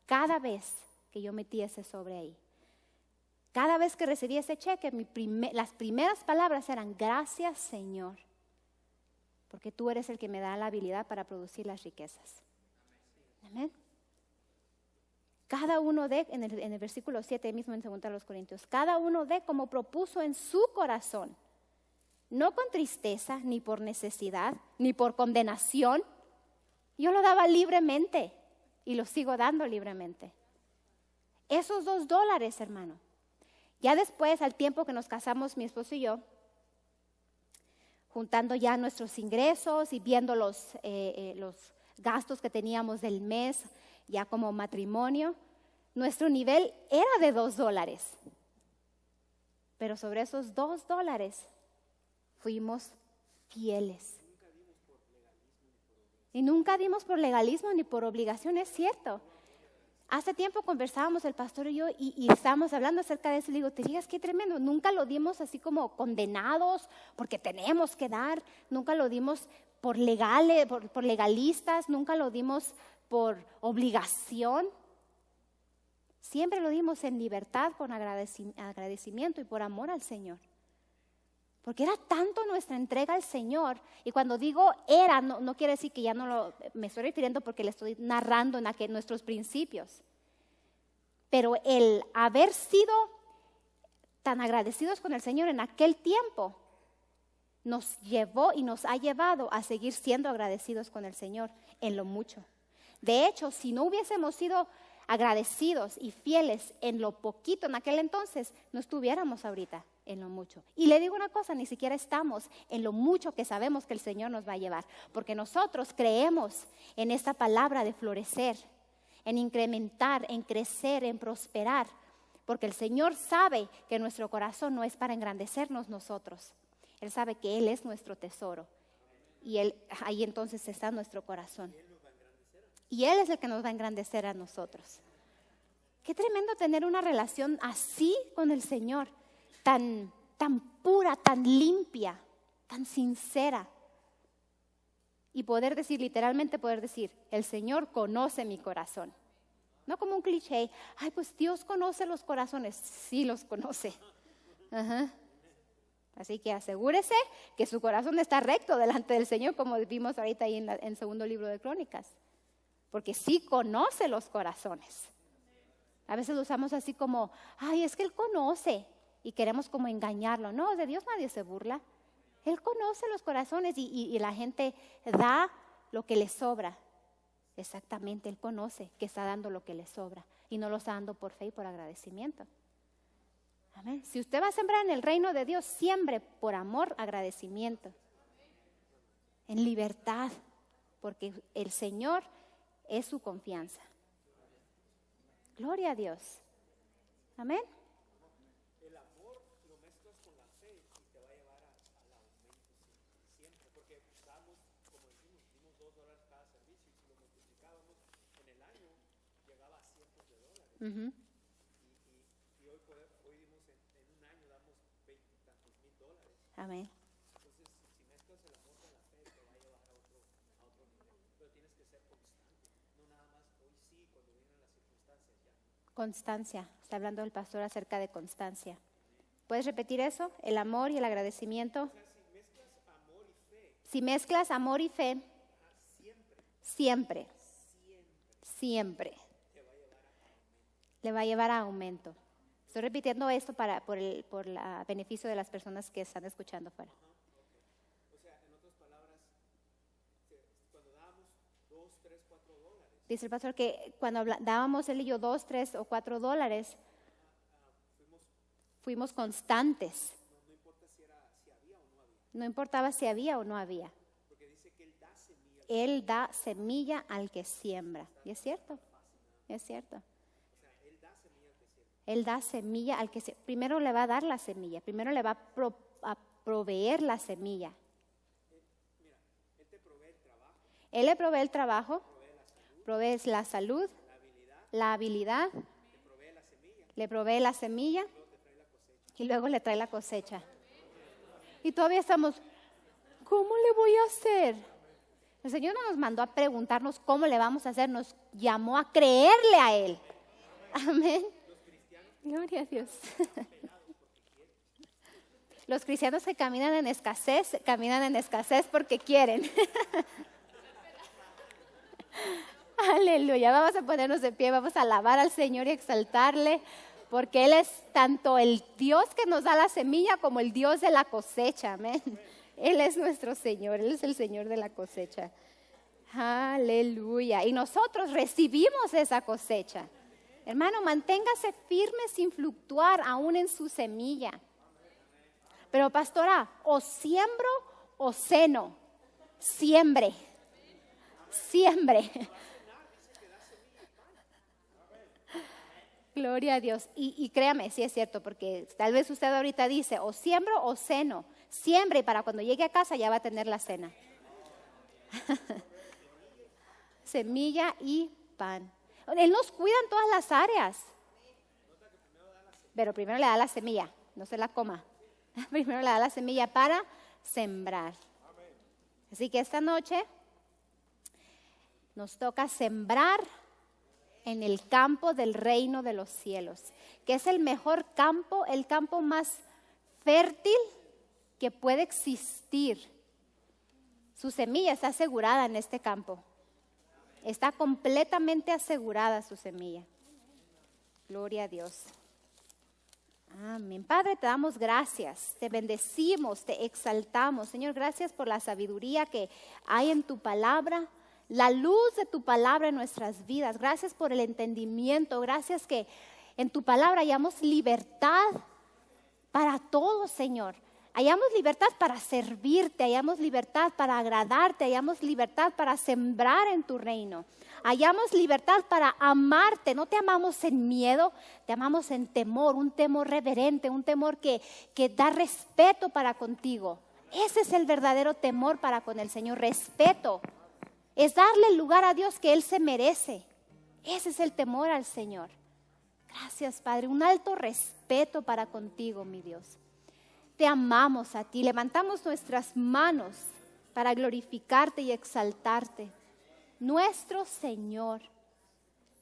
Cada vez que yo metía ese sobre ahí. Cada vez que recibía ese cheque, las primeras palabras eran, gracias Señor, porque tú eres el que me da la habilidad para producir las riquezas. Amén. Cada uno en el versículo 7 mismo en 2 Corintios, cada uno como propuso en su corazón, no con tristeza, ni por necesidad, ni por condenación. Yo lo daba libremente y lo sigo dando libremente. Esos $2, hermano. Ya después, al tiempo que nos casamos mi esposo y yo, juntando ya nuestros ingresos y viendo los gastos que teníamos del mes, ya como matrimonio, nuestro nivel era de $2. Pero sobre esos $2 fuimos fieles. Y nunca dimos por legalismo ni por obligación, es cierto. Hace tiempo conversábamos el pastor y yo y estábamos hablando acerca de eso. Le digo, ¿te fijas qué tremendo? Nunca lo dimos así como condenados porque tenemos que dar. Nunca lo dimos por legalistas. Nunca lo dimos por obligación. Siempre lo dimos en libertad, con agradecimiento y por amor al Señor. Porque era tanto nuestra entrega al Señor. Y cuando digo era, no quiere decir que ya me estoy refiriendo porque le estoy narrando en nuestros principios. Pero el haber sido tan agradecidos con el Señor en aquel tiempo nos llevó y nos ha llevado a seguir siendo agradecidos con el Señor en lo mucho. De hecho, si no hubiésemos sido agradecidos y fieles en lo poquito en aquel entonces, no estuviéramos ahorita en lo mucho. Y le digo una cosa, ni siquiera estamos en lo mucho que sabemos que el Señor nos va a llevar, porque nosotros creemos en esta palabra de florecer, en incrementar, en crecer, en prosperar, porque el Señor sabe que nuestro corazón no es para engrandecernos nosotros. Él sabe que Él es nuestro tesoro y ahí entonces está nuestro corazón. Y Él es el que nos va a engrandecer a nosotros. Qué tremendo tener una relación así con el Señor, tan pura, tan limpia, tan sincera. Y literalmente poder decir, el Señor conoce mi corazón. No como un cliché, ay, pues Dios conoce los corazones. Sí los conoce. Ajá. Así que asegúrese que su corazón está recto delante del Señor, como vimos ahorita ahí en segundo libro de Crónicas. Porque sí conoce los corazones. A veces lo usamos así como, ay, es que Él conoce. Y queremos como engañarlo. No, de Dios nadie se burla. Él conoce los corazones y la gente da lo que le sobra. Exactamente, Él conoce que está dando lo que le sobra. Y no lo está dando por fe y por agradecimiento. Amén. Si usted va a sembrar en el reino de Dios, siembre por amor, agradecimiento. En libertad. Porque el Señor es su confianza. Gloria a Dios. Amén. El amor lo mezclas con la fe y te va a llevar al aumento siempre. Porque damos, como dijimos, dimos $2 cada servicio y si lo multiplicábamos en el año llegaba a cientos de dólares. Uh-huh. Y hoy dimos en un año damos 20 y tantos mil dólares. Amén. Entonces, si mezclas el amor con la fe, te va a llevar a otro nivel. Pero tienes que ser constante. No nada más hoy sí, cuando vienen las circunstancias ya. Constancia. Está hablando el pastor acerca de constancia. ¿Puedes repetir eso? El amor y el agradecimiento. O sea, si mezclas amor y fe, Si mezclas amor y fe, siempre le va a llevar a aumento. Estoy repitiendo esto por el beneficio de las personas que están escuchando fuera. o sea, en otras palabras, cuando dábamos $2, $3, $4, Dice el pastor que cuando dábamos él y yo $2, $3 o $4, fuimos constantes. no importa si había o no había. No importaba si había o no había. Porque dice que Él da semilla. Él da semilla al que siembra. Y es cierto. Es cierto. O sea, Él da semilla al que siembra. Él da semilla al que primero le va a dar la semilla. Primero le va a proveer la semilla. Mira, Él te provee el trabajo, Él le provee el trabajo. Provee la salud. La habilidad. Le provee la semilla. Y luego le trae la cosecha. Y todavía estamos, ¿cómo le voy a hacer? El Señor no nos mandó a preguntarnos cómo le vamos a hacer, nos llamó a creerle a Él. Amén. Gloria a Dios. Los cristianos que caminan en escasez porque quieren. Aleluya. Vamos a ponernos de pie, vamos a alabar al Señor y exaltarle, porque Él es tanto el Dios que nos da la semilla como el Dios de la cosecha. Amén. Él es nuestro Señor, Él es el Señor de la cosecha. Aleluya. Y nosotros recibimos esa cosecha. Hermano, manténgase firme sin fluctuar aún en su semilla. Pero pastora, o siembro o seno. Siembre. Siembre. Gloria a Dios. Y créame, sí es cierto, porque tal vez usted ahorita dice, o siembro o seno. Siembre y para cuando llegue a casa ya va a tener la cena. Semilla y pan. Él nos cuida en todas las áreas. Pero primero le da la semilla, no se la coma. Primero le da la semilla para sembrar. Así que esta noche nos toca sembrar en el campo del reino de los cielos, que es el mejor campo, el campo más fértil que puede existir. Su semilla está asegurada en este campo. Está completamente asegurada su semilla. Gloria a Dios. Amén. Padre, te damos gracias, te bendecimos, te exaltamos. Señor, gracias por la sabiduría que hay en tu palabra, la luz de tu palabra en nuestras vidas. Gracias por el entendimiento, gracias que en tu palabra hallamos libertad para todo, Señor. Hallamos libertad para servirte, hallamos libertad para agradarte, hallamos libertad para sembrar en tu reino. Hallamos libertad para amarte. No te amamos en miedo, te amamos en temor, un temor reverente, un temor que da respeto para contigo. Ese es el verdadero temor para con el Señor, respeto. Es darle el lugar a Dios que Él se merece. Ese es el temor al Señor. Gracias, Padre, un alto respeto para contigo, mi Dios. Te amamos a ti, levantamos nuestras manos para glorificarte y exaltarte. Nuestro Señor,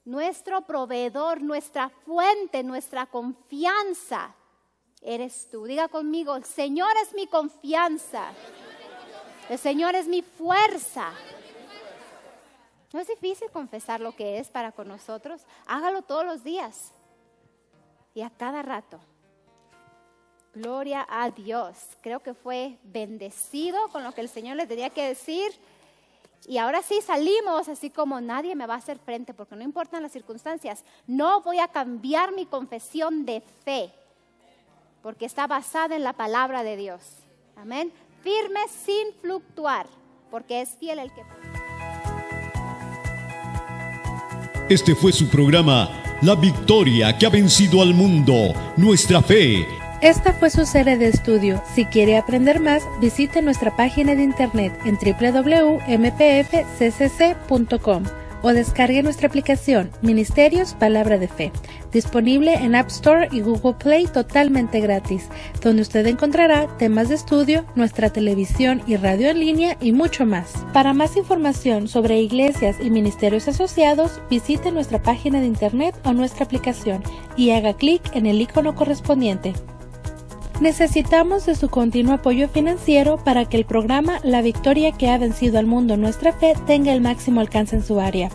nuestro proveedor, nuestra fuente, nuestra confianza, eres tú. Diga conmigo, el Señor es mi confianza, el Señor es mi fuerza. No es difícil confesar lo que es para con nosotros. Hágalo todos los días y a cada rato. Gloria a Dios. Creo que fue bendecido con lo que el Señor les tenía que decir. Y ahora sí salimos así como nadie me va a hacer frente, porque no importan las circunstancias. No voy a cambiar mi confesión de fe, porque está basada en la palabra de Dios. Amén. Firme sin fluctuar, porque es fiel el que... Este fue su programa, La Victoria que ha vencido al mundo, nuestra fe. Esta fue su serie de estudio. Si quiere aprender más, visite nuestra página de internet en www.mpfccc.com o descargue nuestra aplicación Ministerios Palabra de Fe, disponible en App Store y Google Play totalmente gratis, donde usted encontrará temas de estudio, nuestra televisión y radio en línea y mucho más. Para más información sobre iglesias y ministerios asociados, visite nuestra página de internet o nuestra aplicación y haga clic en el icono correspondiente. Necesitamos de su continuo apoyo financiero para que el programa La Victoria que ha vencido al mundo, nuestra fe, tenga el máximo alcance en su área.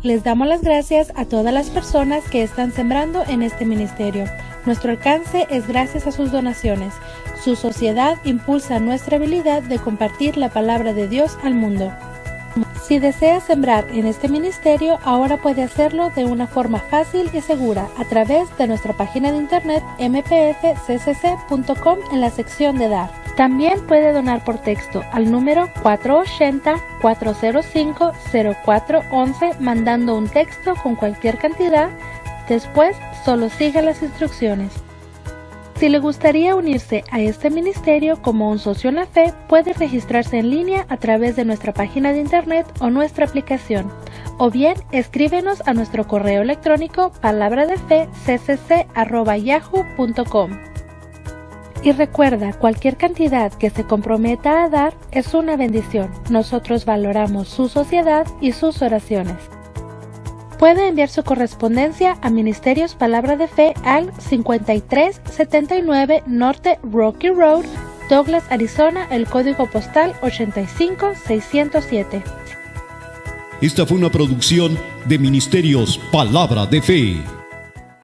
Les damos las gracias a todas las personas que están sembrando en este ministerio. Nuestro alcance es gracias a sus donaciones. Su sociedad impulsa nuestra habilidad de compartir la palabra de Dios al mundo. Si desea sembrar en este ministerio, ahora puede hacerlo de una forma fácil y segura a través de nuestra página de internet mpfccc.com en la sección de dar. También puede donar por texto al número 480-405-0411 mandando un texto con cualquier cantidad. Después, solo siga las instrucciones. Si le gustaría unirse a este ministerio como un socio en la fe, puede registrarse en línea a través de nuestra página de internet o nuestra aplicación, o bien escríbenos a nuestro correo electrónico palabradefeccc@yahoo.com. Y recuerda, cualquier cantidad que se comprometa a dar es una bendición. Nosotros valoramos su sociedad y sus oraciones. Puede enviar su correspondencia a Ministerios Palabra de Fe al 5379 Norte Rocky Road, Douglas, Arizona, el código postal 85607. Esta fue una producción de Ministerios Palabra de Fe.